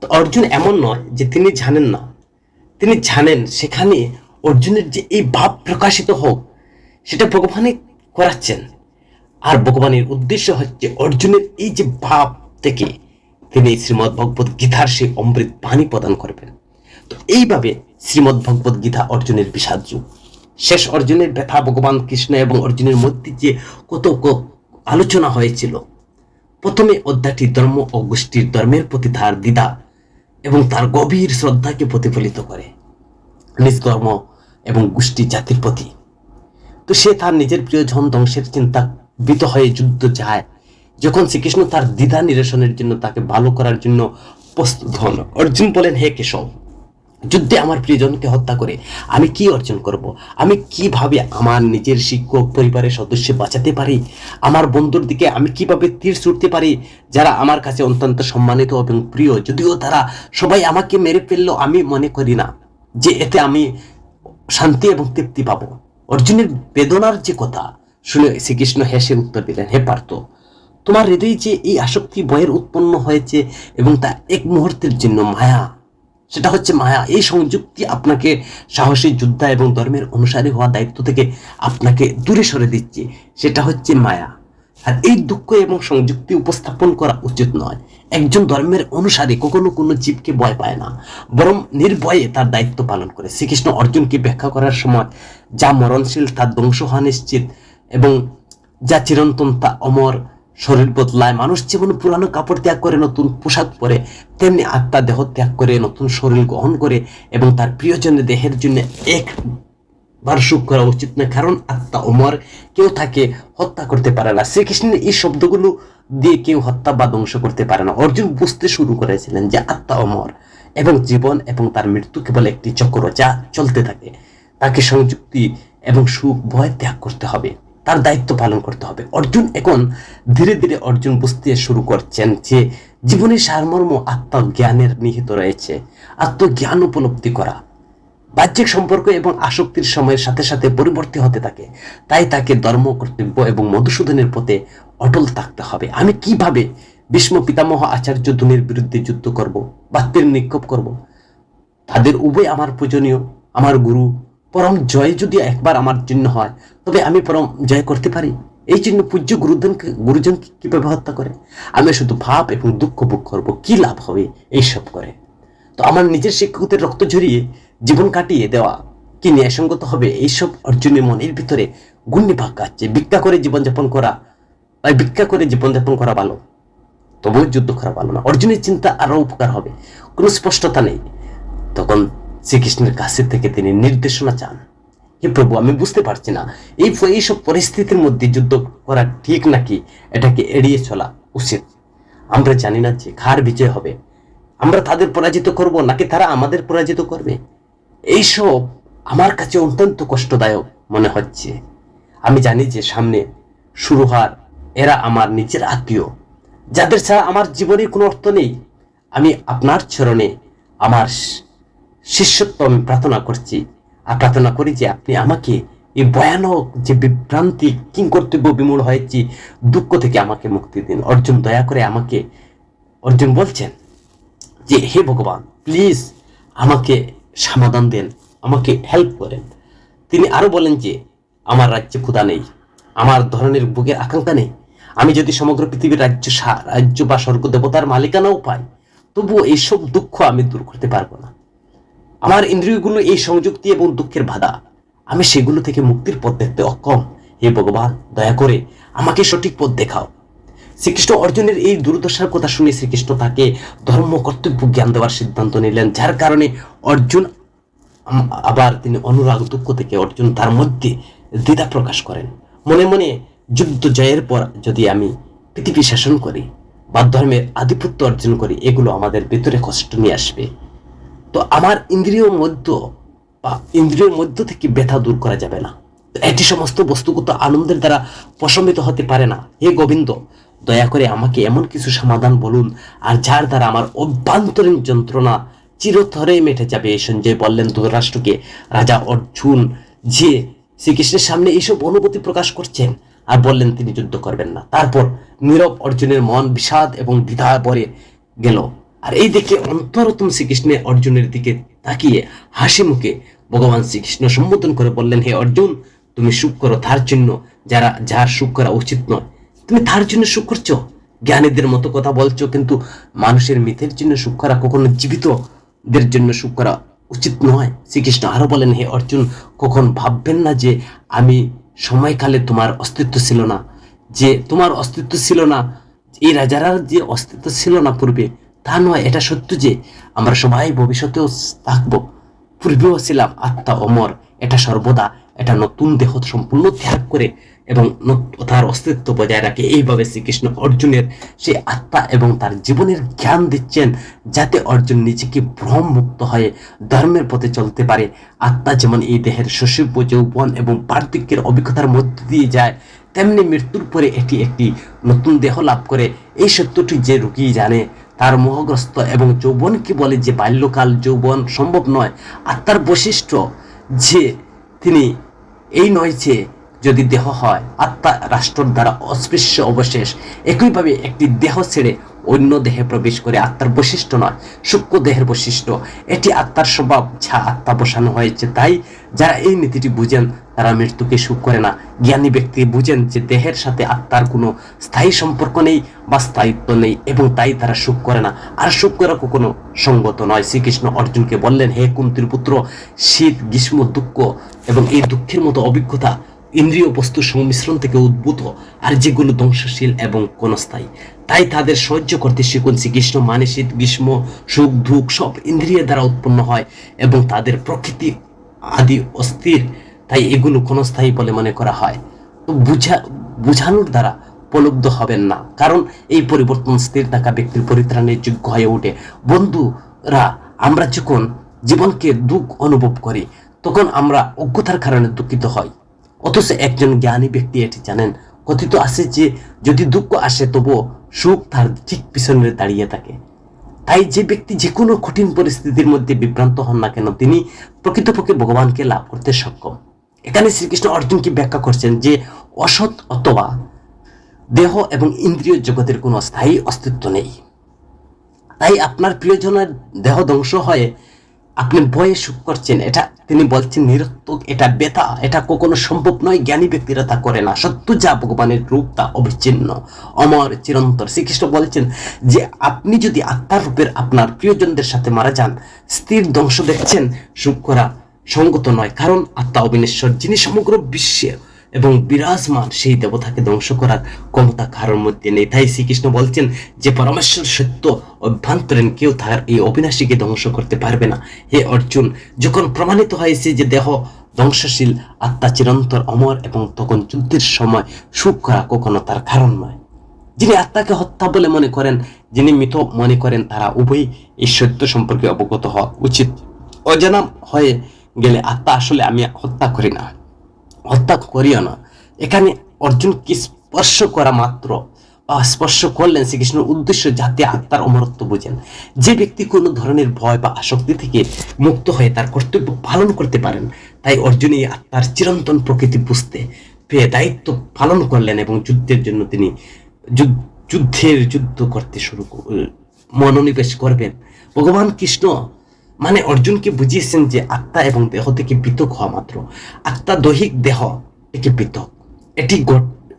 তো অর্জুন এমন নয় যে তিনি জানেন না, তিনি জানেন। সেখানে অর্জুনের যে এই ভাব প্রকাশিত হোক, সেটা ভগবানে করাচ্ছেন। আর ভগবানের উদ্দেশ্য হচ্ছে অর্জুনের এই যে ভাব থেকে তিনি শ্রীমদ্ ভগবত গীতার সেই অমৃত বাণী প্রদান করবেন। তো এইভাবে শ্রীমদ্ ভগবত গীতা অর্জুনের বিষাদ যুগ। শেষ অর্জুনের ব্যথা, ভগবান কৃষ্ণ এবং অর্জুনের মধ্যে যে কত আলোচনা হয়েছিল। প্রথমে অধ্যায়টি ধর্ম ও গোষ্ঠীর ধর্মের প্রতি তার দ্বিধা এবং তার গভীর শ্রদ্ধাকে প্রতিফলিত করে, নিজ ধর্ম এবং গোষ্ঠী জাতির প্রতি। তো সে তার নিজের প্রিয়জন ধ্বংসের চিন্তা ভীত হয়ে যুদ্ধ যায়। যখন শ্রীকৃষ্ণ তার দ্বিধা নিরসনের জন্য তাকে ভালো করার জন্য প্রস্তুত হন, অর্জুন বলেন, হে কেশব, যুদ্ধে আমার প্রিয়জনকে হত্যা করে আমি কি অর্জন করব? আমি কিভাবে আমার নিজের শিক্ষক পরিবারের সদস্য বাঁচাতে পারি? আমার বন্ধুর দিকে আমি কিভাবে তীর ছুটতে পারি যারা আমার কাছে অত্যন্ত সম্মানিত এবং প্রিয়? যদিও তারা সবাই আমাকে মেরে ফেললো, আমি মনে করি না যে এতে আমি শান্তি এবং তৃপ্তি পাবো। অর্জুনের বেদনার যে কথা শুনে শ্রীকৃষ্ণ হেসে উত্তর দিলেন, হে পার্থ, তোমার হৃদয়ে যে এই আসক্তি বয়ের উৎপন্ন হয়েছে এবং তা এক মুহূর্তের জন্য মায়া, সেটা হচ্ছে মায়া। এই সংযুক্তি আপনাকে সাহসী যোদ্ধা এবং ধর্মের অনুসারী হওয়া দায়িত্ব থেকে আপনাকে দূরে সরে দিচ্ছে, সেটা হচ্ছে মায়া। আর এই দুঃখ এবং সংযুক্তি উপস্থাপন করা উচিত নয়। একজন ধর্মের অনুসারী কখনো কোনো জীবকে ভয় পায় না, বরং নির্ভয়ে তার দায়িত্ব পালন করে। শ্রীকৃষ্ণ অর্জুনকে ব্যাখ্যা করার সময় যা মরণশীল তা ধ্বংস হওয়া নিশ্চিত, এবং যা চিরন্তন তা অমর। শরীর বদলায়, মানুষ যেমন পুরানো কাপড় ত্যাগ করে নতুন পোশাক পরে, তেমনি আত্মা দেহ ত্যাগ করে নতুন শরীর গ্রহণ করে, এবং তার প্রিয়জনের দেহের জন্য একবার সুখ করা উচিত নয়, কারণ আত্মা অমর, কেউ তাকে হত্যা করতে পারে না। শ্রীকৃষ্ণের এই শব্দগুলো দিয়ে কেউ হত্যা বা ধ্বংস করতে পারে না। অর্জুন বুঝতে শুরু করেছিলেন যে আত্মা অমর এবং জীবন এবং তার মৃত্যু কেবল একটি চক্র যা চলতে থাকে। তাকে সংযুক্তি এবং সুখ ভয় ত্যাগ করতে হবে, তার দায়িত্ব পালন করতে হবে। অর্জুন এখন ধীরে ধীরে বুঝতে শুরু করছেন যে জীবনের সারমর্ম আত্মজ্ঞানের নিহিত রয়েছে। আত্মজ্ঞান উপলব্ধি করা বাহ্যিক সম্পর্ক এবং আসক্তির সময়ের সাথে সাথে পরিবর্তিত হতে থাকে, তাই তাকে ধর্ম, কর্তব্য এবং মধুসূদনের পথে অটল থাকতে হবে। আমি কিভাবে ভীষ্ম, পিতামহ, আচার্য ধুনির বিরুদ্ধে যুদ্ধ করব বা তীর নিক্ষেপ করব? তাদের উভয় আমার পূজনীয়, আমার গুরু। পরম জয় যদি একবার আমার জন্য হয়, তবে আমি পরম জয় করতে পারি। এই জন্য পূজ্য গুরুজনকে কিভাবে হত্যা করে আমি শুধু ভাব এবং দুঃখ ভোগ করবো, কি লাভ হবে এইসব করে? তো আমার নিজের শিক্ষকদের রক্ত ঝরিয়ে জীবন কাটিয়ে দেওয়া কি ন্যায়সঙ্গত হবে? এইসব অর্জুনের মনের ভিতরে ঘূর্ণিপাক কাটছে। ভিক্ষা করে জীবনযাপন করা ভালো, তবুও যুদ্ধ করা ভালো না। অর্জুনের চিন্তা আরো উপকার হবে, কোনো স্পষ্টতা নেই। তখন শ্রীকৃষ্ণের কাছে থেকে তিনি নির্দেশনা চান, হে প্রভু, আমি বুঝতে পারছি না এইসব পরিস্থিতির মধ্যে যুদ্ধ করা ঠিক নাকি এটাকে এড়িয়ে চলা উচিত। আমরা জানি না যে কার বিজয় হবে, আমরা তাদের পরাজিত করব নাকি তারা আমাদের পরাজিত করবে। এইসব আমার কাছে অত্যন্ত কষ্টদায়ক মনে হচ্ছে। আমি জানি যে সামনে শুরু হওয়ার এরা আমার নিজের আত্মীয়, যাদের ছাড়া আমার জীবনের কোনো অর্থ নেই। আমি আপনার চরণে আমার শিষ্যত্ব আমি প্রার্থনা করছি, আর প্রার্থনা করি যে আপনি আমাকে এই ভয়ানক যে বিভ্রান্তি কিংকর্তব্য বিমূঢ় হয়েছি দুঃখ থেকে আমাকে মুক্তি দিন। অর্জুন দয়া করে আমাকে, অর্জুন বলছেন যে হে ভগবান, প্লিজ আমাকে সমাধান দেন, আমাকে হেল্প করেন। তিনি আরো বলেন যে আমার রাজ্যে ক্ষুধা নেই, আমার ধরনের বুকের আকাঙ্ক্ষা নেই। আমি যদি সমগ্র পৃথিবীর রাজ্য বা স্বর্গ দেবতার মালিকানাও পাই, তবুও এইসব দুঃখ আমি দূর করতে পারবো না। আমার ইন্দ্রিয়গুলো এই সংযুক্তি এবং দুঃখের বাধা, আমি সেগুলো থেকে মুক্তির পথ দেখতে অক্ষম। হে ভগবান, দয়া করে আমাকে সঠিক পথ দেখাও। শ্রীকৃষ্ণ অর্জুনের এই দুর্দশার কথা শুনে শ্রীকৃষ্ণ তাকে ধর্ম কর্তব্য জ্ঞান দেওয়ার সিদ্ধান্ত নিলেন, যার কারণে অর্জুন আবার তিনি অনুরাগ দুঃখ থেকে অর্জুন তার মধ্যে দ্বিধা প্রকাশ করেন। মনে মনে যুদ্ধ জয়ের পর যদি আমি পৃথিবী শাসন করি বা ধর্মের আধিপত্য অর্জন করি, এগুলো আমাদের ভিতরে কষ্ট নিয়ে আসবে। তো আমার ইন্দ্রিয় মধ্য থেকে ব্যথা দূর করা যাবে না। এটি সমস্ত বস্তুগত আনন্দের দ্বারা প্রশমিত হতে পারে না। হে গোবিন্দ, দয়া করে আমাকে এমন কিছু সমাধান বলুন আর যার দ্বারা আমার অভ্যন্তরীণ যন্ত্রণা চিরতরে মেটে যাবে। সঞ্জয় বললেন ধৃতরাষ্ট্রকে, রাজা অর্জুন যে শ্রীকৃষ্ণের সামনে এইসব অনুভূতি প্রকাশ করছেন আর বললেন তিনি যুদ্ধ করবেন না। তারপর নীরব অর্জুনের মন বিষাদ এবং দ্বিধা ভরে গেল। আর এই দেখে অন্তরতম শ্রীকৃষ্ণের অর্জুনের দিকে তাকিয়ে হাসি মুখে ভগবান শ্রীকৃষ্ণ সম্বোধন করে বললেন, হে অর্জুন, তুমি সুখ করো তার জন্য যার সুখ করা উচিত নয়। তুমি তার জন্য সুখ করছো, জ্ঞানীদের মতো কথা বলছো, কিন্তু মানুষের মিথের জন্য সুখ করা, কখনো জীবিতদের জন্য সুখ করা উচিত নয়। শ্রীকৃষ্ণ আরো বলেন, হে অর্জুন, কখন ভাববেন না যে আমি সময়কালে তোমার অস্তিত্ব ছিল না, যে তোমার অস্তিত্ব ছিল না, এই রাজারা যে অস্তিত্ব ছিল না পূর্বে, তা নয়। এটা সত্য যে আমরা সবাই ভবিষ্যতেও থাকবো, পূর্বেও ছিলাম। আত্মা অমর, এটা সর্বদা এটা নতুন দেহ সম্পূর্ণ ত্যাগ করে এবং তার অস্তিত্ব বজায় রাখে। এইভাবে শ্রীকৃষ্ণ অর্জুনের সেই আত্মা এবং তার জীবনের জ্ঞান দিচ্ছেন, যাতে অর্জুন নিজেকে ভ্রম মুক্ত হয়ে ধর্মের পথে চলতে পারে। আত্মা যেমন এই দেহের শৈশব, যৌবন এবং বার্ধক্যের অভিজ্ঞতার মধ্য দিয়ে যায়, তেমনি মৃত্যুর পরে এটি একটি নতুন দেহ লাভ করে। এই সত্যটি যে রোগী জানে, তার মোহগ্রস্ত এবং যৌবনকে বলে যে বাল্যকাল যৌবন সম্ভব নয়। আত্মার বৈশিষ্ট্য যে তিনি এই নয় যে যদি দেহ হয়, আত্মা রাষ্ট্রের দ্বারা অস্পৃশ্য অবশেষ। একইভাবে একটি দেহ ছেড়ে অন্য দেহে প্রবেশ করে আত্মার বৈশিষ্ট্য নয়, সূক্ষ্ম দেহের বৈশিষ্ট্য। এটি আত্মার স্বভাব, যা আত্মা বসানো হয়েছে। তাই যারা এই নীতিটি বুঝেন তারা মৃত্যুকে সুখ করে না। জ্ঞানী ব্যক্তি বুঝেন যে দেহের সাথে আত্মার কোনো স্থায়ী সম্পর্ক নেই বা স্থায়িত্ব নেই, এবং তাই তারা সুখ করে না। আর সুখ করা কখনো সঙ্গত নয়। শ্রীকৃষ্ণ অর্জুনকে বললেন, হে কুন্তির পুত্র, শীত, গ্রীষ্ম, দুঃখ এবং এই দুঃখের মতো অভিজ্ঞতা ইন্দ্রিয় বস্তুর সংমিশ্রণ থেকে উদ্ভূত, আর যেগুলো ধ্বংসশীল এবং ক্ষণস্থায়ী। তাই তাদের সহ্য করতে শিখুন। শ্রীকৃষ্ণ মানে শীত, গ্রীষ্ম, সুখ, দুঃখ সব ইন্দ্রিয়ের দ্বারা উৎপন্ন হয় এবং তাদের প্রকৃতি আদি অস্থির, তাই এগুলো ক্ষণস্থায়ী বলে মনে করা হয়। তো বুঝানোর দ্বারা উপলব্ধ হবেন না, কারণ এই পরিবর্তন স্থির থাকা ব্যক্তির পরিত্রাণের যোগ্য হয়ে ওঠে। বন্ধুরা, আমরা যখন জীবনকে দুঃখ অনুভব করি, তখন আমরা অজ্ঞতার কারণে দুঃখিত হই, অথচ একজন জ্ঞানী ব্যক্তি এটি জানেন। কথিত আছে যে যদি দুঃখ আসে তবুও সুখ তার ঠিক পিছনে দাঁড়িয়ে থাকে। তাই যে ব্যক্তি যে কোনো কঠিন পরিস্থিতির মধ্যে বিভ্রান্ত হন না কেন, তিনি প্রকৃতপক্ষে ভগবানকে লাভ করতে সক্ষম। এখানে শ্রীকৃষ্ণ অর্জুনকে ব্যাখ্যা করছেন যে অসৎ অথবা দেহ এবং ইন্দ্রিয় জগতের কোনো স্থায়ী অস্তিত্ব নেই। তাই আপনার প্রিয়জনের দেহ ধ্বংস হয়ে আপনি ভয়ে সুখ করছেন, এটা তিনি বলছেন নিরর্থক, এটা ব্যথা, এটা কখনো সম্ভব নয়। জ্ঞানী ব্যক্তিরা তা করে না। সত্য যা ভগবানের রূপ তা অবিচ্ছিন্ন, অমর, চিরন্তর। শ্রীকৃষ্ণ বলছেন যে আপনি যদি আত্মার রূপের আপনার প্রিয়জনদের সাথে মারা যান, স্থির ধ্বংস দেখছেন, সুখ করা সঙ্গত নয়। কারণ আত্মা অবিনশ্বর, যিনি সমগ্র বিশ্বে এবং বিরাজমান, সেই দেবতাকে ধ্বংস করার ক্ষমতা কারোর মধ্যে নেই। তাই শ্রীকৃষ্ণ বলছেন যে পরমেশ্বর সত্য, অভ্যন্তরীণ, কেউ তার এই অবিনাশীকে ধ্বংস করতে পারবে না। হে অর্জুন, যখন প্রমাণিত হয়েছে যে দেহ ধ্বংসশীল আত্মা চিরন্তর অমর, এবং তখন যুদ্ধের সময় সুখ করা কখনো তার কারণ নয়। যিনি আত্মাকে হত্যা বলে মনে করেন, যিনি মৃত মনে করেন, তারা উভয়ই এই সত্য সম্পর্কে অবগত হওয়া উচিত। অজানা হয়ে গেলে আত্মা আসলে আমি হত্যা করি না, হত্যা করিও না। এখানে অর্জুনকে স্পর্শ করা মাত্র বা স্পর্শ করলেন শ্রীকৃষ্ণের উদ্দেশ্য যাতে আত্মার অমরত্ব বুঝেন। যে ব্যক্তি কোনো ধরনের ভয় বা আসক্তি থেকে মুক্ত হয়ে তার কর্তব্য পালন করতে পারেন, তাই অর্জুন এই আত্মার চিরন্তন প্রকৃতি বুঝতে পেয়ে দায়িত্ব পালন করলেন এবং যুদ্ধের জন্য তিনি যুদ্ধ করতে মনোনিবেশ করবেন। ভগবান কৃষ্ণ মানে অর্জুনকে বুঝিয়েছেন যে আত্মা এবং দেহ থেকে পৃথক হওয়া মাত্র। আত্মা দৈহিক দেহ থেকে পৃথক,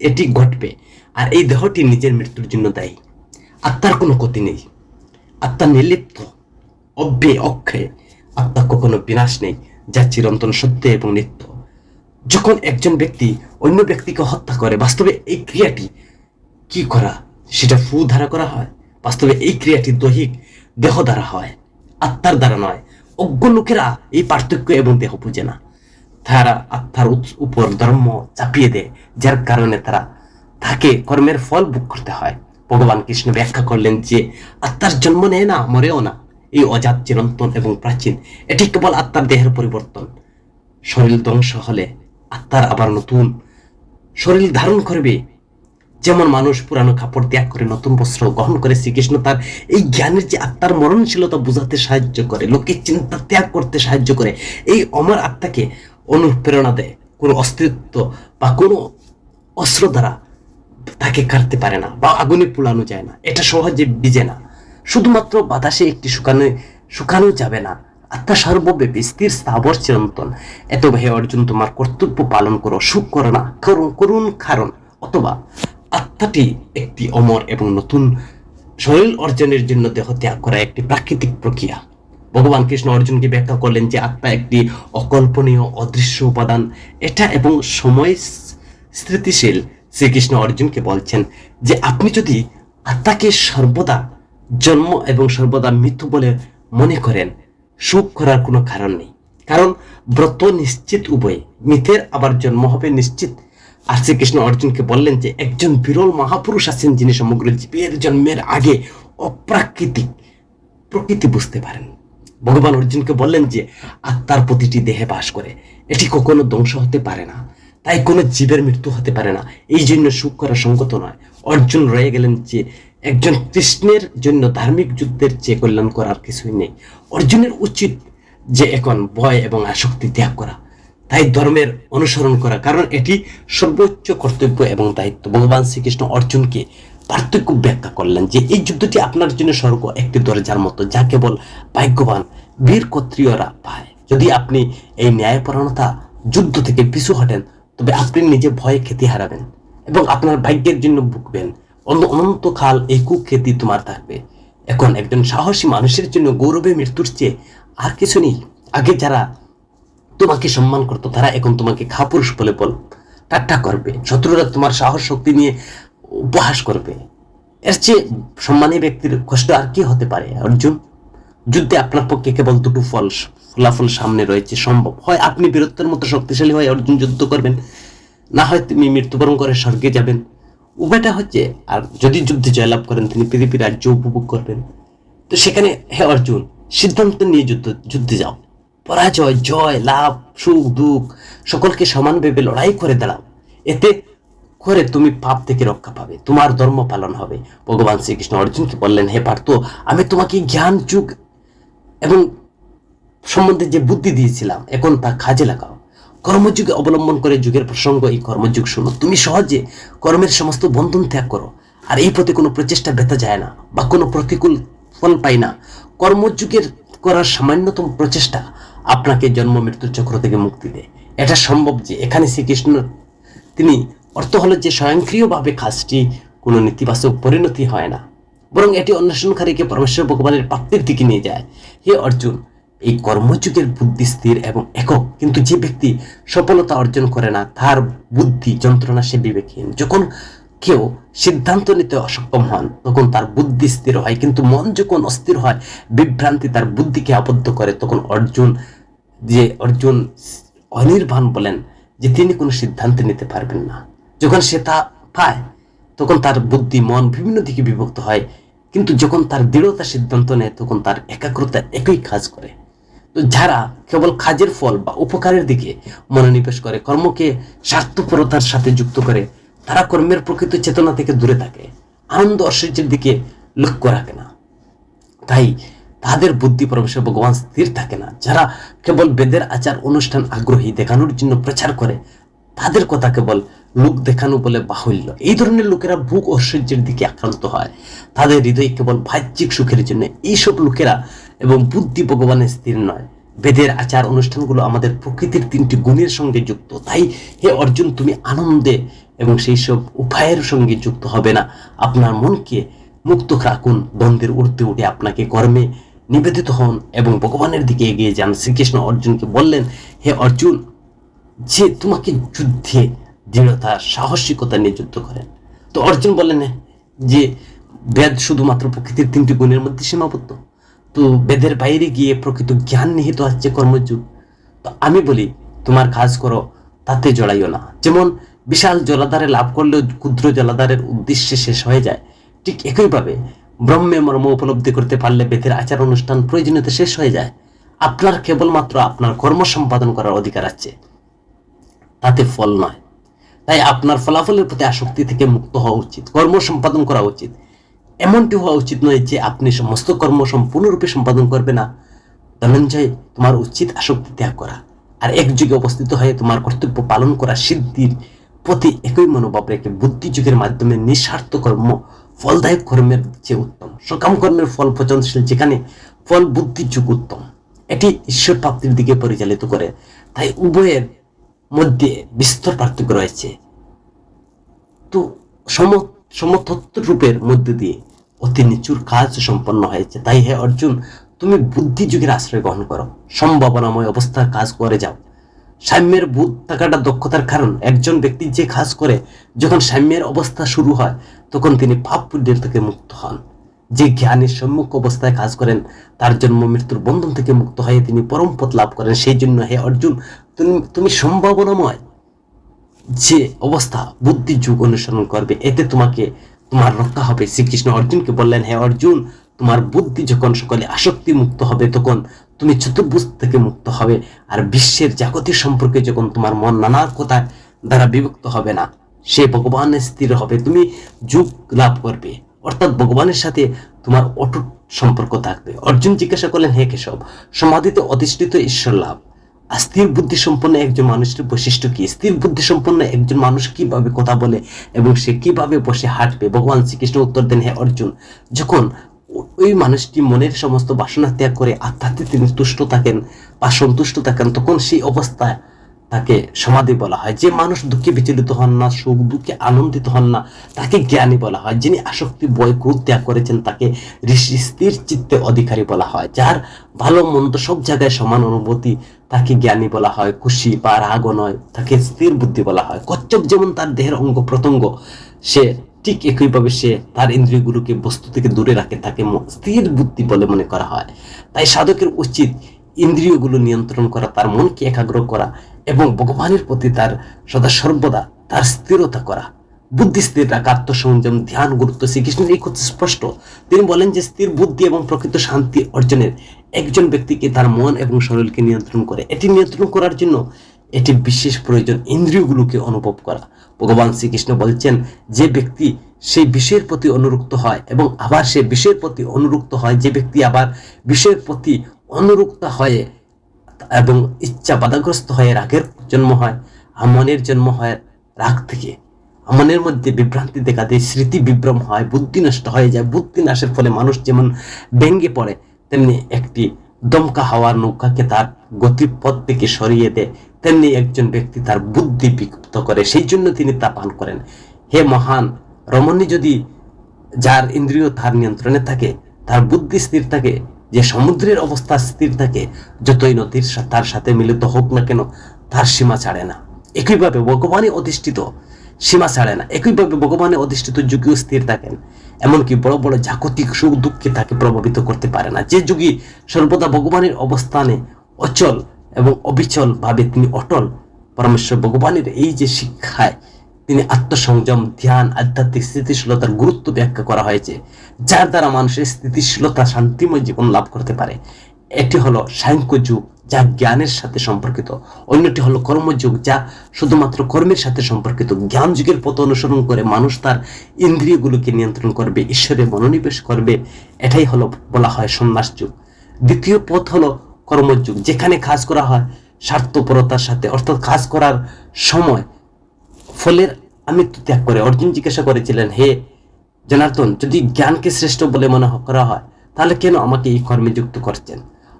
এটি ঘটবে, আর এই দেহটি নিজের মৃত্যুর জন্য দায়ী। আত্মার কোনো ক্ষতি নেই, আত্মা নির্লিপ্ত, অব্যয়, অক্ষয়। আত্মা কখনো বিনাশ নেই, যা চিরন্তন সত্য এবং নিত্য। যখন একজন ব্যক্তি অন্য ব্যক্তিকে হত্যা করে, বাস্তবে এই ক্রিয়াটি কি করা, সেটা ফু দ্বারা করা হয়। বাস্তবে এই ক্রিয়াটি দৈহিক দেহ দ্বারা হয়, আত্মার দ্বারা নয়। অজ্ঞ লোকেরা এই পার্থক্য এবং দেহ বুঝে না। তারা আত্মার উপর ধর্ম চাপিয়ে দেয়, যার কারণে তাকে কর্মের ফল ভোগ করতে হয়। ভগবান কৃষ্ণ ব্যাখ্যা করলেন যে আত্মার জন্ম নেয় না, মরেও না। এই অজাত, চিরন্তন এবং প্রাচীন। এটি কেবল আত্মার দেহের পরিবর্তন। শরীর ধ্বংস হলে আত্মার আবার নতুন শরীর ধারণ করবে। যেমন মানুষ পুরানো কাপড় ত্যাগ করে নতুন বস্ত্র গ্রহণ করে, শ্রীকৃষ্ণ তার এই জ্ঞানের যে আত্মার মরণশীলতা বোঝাতে সাহায্য করে, লোকের চিন্তা ত্যাগ করতে সাহায্য করে। এই অমর আত্মাকে অনুপ্রেরণা দেয়। কোনো অস্তিত্ব বা কোনো অস্ত্র দ্বারা তাকে কাটতে পারে না বা আগুনে পোড়ানো যায় না। এটা সহজে ভিজে না, শুধুমাত্র বাতাসে একটি শুকানো যাবে না। আত্মা সর্বব্যাপী, স্থির, স্থাবর, চিরন্তন। এত হে অর্জুন, তোমার কর্তব্য পালন করো, সুখ করো না, করুন কারণ। অথবা আত্মাটি একটি অমর এবং নতুন শরীর অর্জনের জন্য দেহ ত্যাগ করা একটি প্রাকৃতিক প্রক্রিয়া। ভগবান কৃষ্ণ অর্জুনকে ব্যাখ্যা করলেন যে আত্মা একটি অকল্পনীয়, অদৃশ্য উপাদান। এটা এবং সময় স্থিতিশীল। শ্রীকৃষ্ণ অর্জুনকে বলছেন যে আপনি যদি আত্মাকে সর্বদা জন্ম এবং সর্বদা মৃত্যু বলে মনে করেন, সুখ করার কোনো কারণ নেই। কারণ ব্রত নিশ্চিত উভয়, মৃতের আবার জন্ম হবে নিশ্চিত। আর শ্রীকৃষ্ণ অর্জুনকে বললেন যে একজন বিরল মহাপুরুষ আছেন যিনি সমগ্র জীবের জন্মের আগে অপ্রাকৃতিক প্রকৃতি বুঝতে পারেন। ভগবান অর্জুনকে বললেন যে আত্মার প্রতিটি দেহে বাস করে, এটি কখনো ধ্বংস হতে পারে না, তাই কোনো জীবের মৃত্যু হতে পারে না। এই জন্য সুখ করা সঙ্গত নয়। অর্জুন রয়ে গেলেন যে একজন কৃষ্ণের জন্য ধার্মিক যুদ্ধের চেয়ে কল্যাণ করার কিছুই নেই। অর্জুনের উচিত যে এখন ভয় এবং আসক্তি ত্যাগ করা, তাই ধর্মের অনুসরণ করা, কারণ এটি সর্বোচ্চ কর্তব্য এবং দায়িত্ব। ভগবান শ্রীকৃষ্ণ অর্জুনকে পার্থক্য ব্যাখ্যা করলেন যে এই যুদ্ধটি আপনার জন্য স্বর্গ একটি দরজার মতো, যা কেবল ভাগ্যবান বীর ক্ষত্রিয়রা পায়। যদি আপনি এই ন্যায়পরায়ণতা যুদ্ধ থেকে পিছু হটেন, তবে আপনি নিজে ভয়ে খ্যাতি হারাবেন এবং আপনার ভাগ্যের জন্য ভুগবেন। অনন্তকাল এই কুখ্যাতি তোমার থাকবে। এখন একজন সাহসী মানুষের জন্য গৌরবে মৃত্যুর চেয়ে আর কিছু নেই। আগে যারা তোমাকে সম্মান করতো, তারা এখন তোমাকে খাপুরুষ বলে ঠাট্টা করবে। শত্রুরা তোমার সাহস শক্তি নিয়ে উপহাস করবে। এর চেয়ে সম্মানী ব্যক্তির কষ্ট আর কি হতে পারে? অর্জুন, যুদ্ধে আপনার পক্ষে কেবল দুটো ফলাফল সামনে রয়েছে সম্ভব। হয় আপনি বীরত্বের মতো শক্তিশালী হয়ে অর্জুন যুদ্ধ করবেন, না হয় তুমি মৃত্যুবরণ করে স্বর্গে যাবেন। উভয়টা হচ্ছে। আর যদি যুদ্ধে জয়লাভ করেন, তিনি পৃথিবীর রাজ্য উপভোগ করবেন। তো সেখানে হে অর্জুন, সিদ্ধান্ত নিয়ে যুদ্ধে যাও। পরাজয়, জয়, লাভ, সুখ, দুঃখ সকলকে সমান ভেবে লড়াই করে দাঁড়াও। এতে করে তুমি পাপ থেকে রক্ষা পাবে, তোমার ধর্ম পালন হবে। ভগবান শ্রীকৃষ্ণ অর্জুনকে বললেন, হে পার্থ, আমি তোমাকে জ্ঞান, যুগ এবং সম্বন্ধে যে বুদ্ধি দিয়েছিলাম, এখন তা কাজে লাগাও। কর্মযুগে অবলম্বন করে যুগের প্রসঙ্গ এই কর্মযুগ শোনো। তুমি সহজে কর্মের সমস্ত বন্ধন ত্যাগ করো, আর এই পথে কোনো প্রচেষ্টা ব্যথা যায় না বা কোনো প্রতিকূল ফল পাই না। কর্মযুগের করার সামান্যতম প্রচেষ্টা আপনাকে জন্ম মৃত্যুর চক্র থেকে মুক্তি দেয়। এটা সম্ভব যে এখানে শ্রীকৃষ্ণ তিনি অর্থ হলো যে স্বয়ংক্রিয়ভাবে কাজটি কোনো নেতিবাচক পরিণতি হয় না, বরং এটি অন্বেষণকারীকে পরমেশ্বর ভগবানের প্রাপ্তির দিকে নিয়ে যায়। হে অর্জুন, এই কর্মযুগের বুদ্ধি স্থির এবং একক, কিন্তু যে ব্যক্তি সফলতা অর্জন করে না, তার বুদ্ধি যন্ত্রণা, সে বিবেকহীন। যখন কেউ সিদ্ধান্ত নিতে অসক্ষম হন, তখন তার বুদ্ধি স্থির হয়, কিন্তু মন যখন অস্থির হয়, বিভ্রান্তি তার বুদ্ধিকে আবদ্ধ করে, তখন অর্জুন অনির্বাণ বলেন যে তিনি কোনো সিদ্ধান্ত নিতে পারবেন না। যখন সে তা পায় তখন তার বুদ্ধি মন বিভিন্ন দিকে বিভক্ত হয়, কিন্তু যখন তার দৃঢ়তা সিদ্ধান্ত নেয় তখন তার একাগ্রতা একই কাজ করে। তো যারা কেবল কাজের ফল বা উপকারের দিকে মনোনিবেশ করে, কর্মকে স্বার্থপরতার সাথে যুক্ত করে, তারা কর্মের প্রকৃত চেতনা থেকে দূরে থাকে, আনন্দ ঐশ্বর্যের দিকে লক্ষ্য রাখে না। তাই তাদের বুদ্ধি প্রবেশে ভগবান স্থির থাকে না। যারা কেবল বেদের আচার অনুষ্ঠান আগ্রহী দেখানোর জন্য প্রচার করে, তাদের কথা কেবল লোক দেখানো বলে বাহুল্য। এই ধরনের লোকেরা ভোগ ঐশ্বর্যের দিকে আক্রান্ত হয়, তাদের হৃদয় কেবল বাহ্যিক সুখের জন্য। এইসব লোকেরা এবং বুদ্ধি ভগবানের স্থির নয়। বেদের আচার অনুষ্ঠানগুলো আমাদের প্রকৃতির 3টি গুণের সঙ্গে যুক্ত। তাই হে অর্জুন, তুমি আনন্দে এবং সেই সব উপায়ের সঙ্গে যুক্ত হবে না। আপনার মনকে মুক্ত রাখুন, দ্বন্দ্বের ঊর্ধ্বে উঠে আপনাকে কর্মে নিবেদিত হন এবং ভগবানের দিকে এগিয়ে যান। শ্রীকৃষ্ণ অর্জুনকে বললেন, হে অর্জুন, যে তোমাকে যুদ্ধে দৃঢ়তা সাহসিকতা নিয়ে যুদ্ধ করেন। তো অর্জুন বললেন যে বেদ শুধুমাত্র প্রকৃতির 3টি গুণের মধ্যে সীমাবদ্ধ, তো বেদের বাইরে গিয়ে প্রকৃত জ্ঞান নিহিত আছে কর্মযুগ। তো আমি বলি, তোমার কাজ করো, তাতে জড়াইও না। যেমন বিশাল জলাধারে লাভ করলেও ক্ষুদ্র জলাধারের উদ্দেশ্যে শেষ হয়ে যায়, ঠিক একইভাবে ব্রহ্মে মর্ম উপলব্ধি করতে পারলে বেদের আচার অনুষ্ঠান প্রয়োজনীয়তা শেষ হয়ে যায়। আপনার কেবলমাত্র আপনার কর্ম সম্পাদন করার অধিকার আছে, তাতে ফল নয়। তাই আপনার ফলাফলের প্রতি আসক্তি থেকে মুক্ত হওয়া উচিত, কর্ম সম্পাদন করা উচিত। এমনটি হওয়া উচিত নয় যে আপনি সমস্ত কর্ম সম্পূর্ণরূপে সম্পাদন করবে না। ধনঞ্জয়, তোমার উচিত আসক্তি ত্যাগ করা আর এক যুগে অবস্থিত হয়ে তোমার কর্তব্য পালন করা। সিদ্ধির প্রতি একই মনোভাব রেখে বুদ্ধি যুগের মাধ্যমে নিঃস্বার্থ কর্ম ফলদায়ক কর্মের চেয়ে উত্তম। সকাম কর্মের ফল পচনশীল, যেখানে ফল বুদ্ধির যুগ উত্তম। এটি ঈশ্বর প্রাপ্তির দিকে পরিচালিত করে। তাই উভয়ের মধ্যে বিস্তর পার্থক্য রয়েছে। তো সমতত্ত্ব রূপের মধ্যে দিয়ে অতি নিচুর কাজ সম্পন্ন হয়েছে। তাই হে অর্জুন, তুমি বুদ্ধি যুগের আশ্রয় গ্রহণ করো, সম্ভাবনাময় অবস্থার কাজ করে যাও। সাম্যের বোধ থাকাটা দক্ষতার কারণ। একজন ব্যক্তি যে কাজ করে, যখন সাম্যের অবস্থা শুরু হয় তখন তিনি পাপ পুণ্যের থেকে মুক্ত হন। যে জ্ঞানের সম্মুখ অবস্থায় কাজ করেন, তার জন্ম মৃত্যুর বন্ধন থেকে মুক্ত হয়ে তিনি পরম পথ লাভ করেন। সেই জন্য হে অর্জুন, তুমি সম্ভাবনাময় যে অবস্থা বুদ্ধি যুগ অনুসরণ করবে, এতে তোমার রক্ষা হবে। শ্রীকৃষ্ণ অর্জুনকে বললেন, হে অর্জুন, তোমার বুদ্ধি যখন সকলে আসক্তি মুক্ত হবে তখন তুমি চতুর্ভুজ থেকে মুক্ত হবে। আর বিশ্বের জাগতিক সম্পর্কে যখন তোমার মন নানা কথা দ্বারা বিভক্ত হবে না, সে ভগবানের স্থির হবে, তুমি যুগ লাভ করবে, অর্থাৎ ভগবানের সাথে তোমার অটুট সম্পর্ক থাকবে। অর্জুন জিজ্ঞাসা করলেন, হে কেশব, সমাধিতে অধিষ্ঠিত ঈশ্বর লাভ আর স্থির বুদ্ধি সম্পন্ন একজন মানুষের বৈশিষ্ট্য কি? স্থির বুদ্ধি সম্পন্ন একজন মানুষ কিভাবে কথা বলে এবং সে কিভাবে বসে হাঁটবে? ভগবান শ্রীকৃষ্ণ উত্তর দেন, হে অর্জুন, যখন ওই মানুষটি মনের সমস্ত বাসনা ত্যাগ করে আত্মাতে তিনি তুষ্ট থাকেন বা সন্তুষ্ট থাকেন, তখন সেই অবস্থায় তাকে সমাধি বলা হয়। যে মানুষ দুঃখে বিচলিত হন না, সুখ দুঃখে আনন্দিত হন না, তাকে জ্ঞানী বলা হয়। যিনি আসক্তি ভয় ক্রোধ ত্যাগ করেছেন, তাকে ঋষি স্থির চিত্তে অধিকারী বলা হয়। যার ভালো মন্দ সব জায়গায় সমান অনুভূতি, তাকে জ্ঞানী বলা হয়। খুশি বা রাগও নয়, তাকে স্থির বুদ্ধি বলা হয়। কচ্ছপ যেমন তার দেহের অঙ্গ প্রত্যঙ্গ, সে ঠিক একইভাবে সে তার ইন্দ্রিয়গুলোকে বস্তু থেকে দূরে রাখে, তাকে স্থির বুদ্ধি বলে মনে করা হয়। তাই সাধকের উচিত ইন্দ্রিয়গুলো নিয়ন্ত্রণ করা, তার মনকে একাগ্র করা এবং ভগবানের প্রতি তার সদা সর্বদা তার স্থিরতা করা। বুদ্ধি স্থির রাখা, আত্মসংযম, ধ্যান, গুরুত্ব শ্রীকৃষ্ণের এই কথা স্পষ্ট। তিনি বলেন যে স্থির বুদ্ধি এবং প্রকৃত শান্তি অর্জনের একজন ব্যক্তিকে তার মন এবং শরীরকে নিয়ন্ত্রণ করে। এটি নিয়ন্ত্রণ করার জন্য এটি বিশেষ প্রয়োজন ইন্দ্রিয়গুলোকে অনুভব করা। ভগবান শ্রীকৃষ্ণ বলছেন, যে ব্যক্তি সেই বিষয়ের প্রতি অনুরক্ত হয় এবং আবার সে বিষয়ের প্রতি অনুরক্ত হয়, যে ব্যক্তি আবার বিষয়ের প্রতি অনুরক্ত হয় এবং ইচ্ছা বাধাগ্রস্ত হয়ে রাগের জন্ম হয়, মনের জন্ম হয় রাগ থেকে। মনের মধ্যে বিভ্রান্তি দেখা দেয়, স্মৃতি বিভ্রম হয়, বুদ্ধি নষ্ট হয়ে যায়। বুদ্ধি নাশের ফলে মানুষ যেমন ভেঙে পড়ে, তেমনি একটি দমকা হাওয়ার নৌকাকে তার গতিপথ থেকে সরিয়ে দেয়, তেমনি একজন ব্যক্তি তার বুদ্ধি বিক্ষিপ্ত করে, সেই জন্য তিনি তা পান করেন। হে মহান রমণী, যদি যার ইন্দ্রিয় তার নিয়ন্ত্রণে থাকে, তার বুদ্ধি স্থির থাকে, যে সমুদ্রের অবস্থা স্থির থাকে, যতই নদীর তার সাথে মিলিত হোক না কেন, তার সীমা ছাড়ে না। একইভাবে ভগবানে অধিষ্ঠিত সীমা ছাড়ে না। একইভাবে ভগবানে অধিষ্ঠিত যুগীও স্থির থাকেন, এমনকি বড় বড় জাগতিক সুখ দুঃখে তাকে প্রভাবিত করতে পারে না। যে যুগী সর্বদা ভগবানের অবস্থানে অচল এবং অবিচলভাবে তিনি অটল। পরমেশ্বর ভগবানের এই যে শিক্ষায় তিনি আত্মসংযম, ধ্যান, আধ্যাত্মিক স্থিতিশীলতার গুরুত্ব ব্যাখ্যা করা হয়েছে, যার দ্বারা মানুষের স্থিতিশীলতা, শান্তিময় জীবন লাভ করতে পারে। এটি হলো সাংখ্য যুগ, যা জ্ঞানের সাথে সম্পর্কিত। অন্যটি হলো কর্মযুগ, যা শুধুমাত্র কর্মের সাথে সম্পর্কিত। জ্ঞান যুগের পথ অনুসরণ করে মানুষ তার ইন্দ্রিয়গুলোকে নিয়ন্ত্রণ করবে, ঈশ্বরে মনোনিবেশ করবে। এটাই হলো বলা হয় সন্ন্যাস যুগ। দ্বিতীয় পথ হলো কর্মযুগ, যেখানে কাজ করা হয় স্বার্থপরতার সাথে, অর্থাৎ কাজ করার সময় ফলের আমিত্ব ত্যাগ করে। অর্জুন জিজ্ঞাসা করেছিলেন, হে জনার্দন, যদি জ্ঞানকে শ্রেষ্ঠ বলে মনে করা হয়, তাহলে কেন আমাকে এই কর্মে যুক্ত করছেন?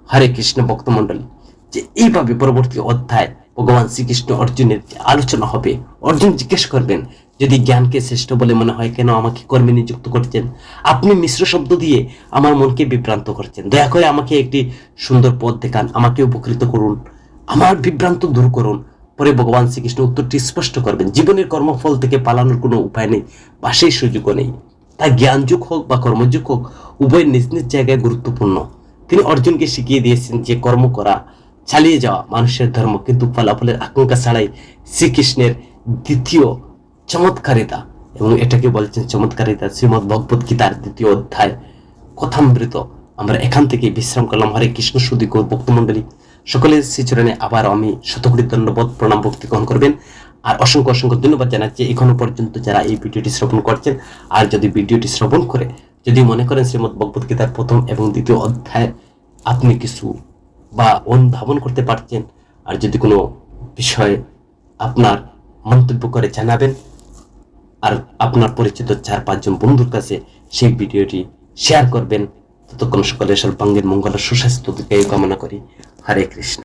হরে কৃষ্ণ ভক্তমণ্ডলী, যে এইভাবে পরবর্তী অধ্যায় ভগবান শ্রীকৃষ্ণ অর্জুনের যে আলোচনা হবে, অর্জুন জিজ্ঞেস করবেন, যদি জ্ঞানকে শ্রেষ্ঠ বলে মনে হয়, কেন আমাকে কর্মে নিযুক্ত করছেন? আপনি মিশ্র শব্দ দিয়ে আমার মনকে বিভ্রান্ত করছেন। দয়া করে আমাকে একটি সুন্দর পথ দেখান, আমাকে উপকৃত করুন, আমার বিভ্রান্ত দূর করুন। পরে ভগবান শ্রীকৃষ্ণ উত্তরটি স্পষ্ট করবেন, জীবনের কর্মফল থেকে পালানোর কোনো উপায় নেই বা সেই সুযোগও নেই। তাই জ্ঞান যুগ হোক বা কর্মযুগ হোক, উভয় নিজ নিজ জায়গায় গুরুত্বপূর্ণ। তিনি অর্জুনকে শিখিয়ে দিয়েছেন যে কর্ম করা, চালিয়ে যাওয়া মানুষের ধর্ম, কিন্তু ফলাফলের আকাঙ্ক্ষা ছাড়াই শ্রীকৃষ্ণের দ্বিতীয় চমৎকারিতা, এবং এটাকে বলছেন চমৎকারিতা শ্রীমদ্ ভগবত গীতার 2য় অধ্যায় কথামৃত। আমরা এখান থেকে বিশ্রাম করলাম। হরে কৃষ্ণ সুধী গৌর ভক্তমণ্ডলী, সকলের শ্রীচরণে আবার আমি শতকোটি ধন্যবাদ, প্রণাম, ভক্তি গ্রহণ করবেন। আর অসংখ্য অসংখ্য ধন্যবাদ জানাচ্ছি এখনো পর্যন্ত যারা এই ভিডিওটি শ্রবণ করছেন। আর যদি ভিডিওটি শ্রবণ করে যদি মনে করেন শ্রীমদ্ ভগবত গীতার 1ম এবং 2য় অধ্যায় আপনি কিছু বা অনুধাবন করতে পারছেন, আর যদি কোনো বিষয়ে আপনার মন্তব্য করে জানাবেন, আর আপনার পরিচিত 4-5 জন বন্ধুর কাছে সেই ভিডিওটি শেয়ার করবেন। ততক্ষণ সকলের সর্বাঙ্গীন মঙ্গল, সুস্বাস্থ্য কামনা করি। হরে কৃষ্ণ।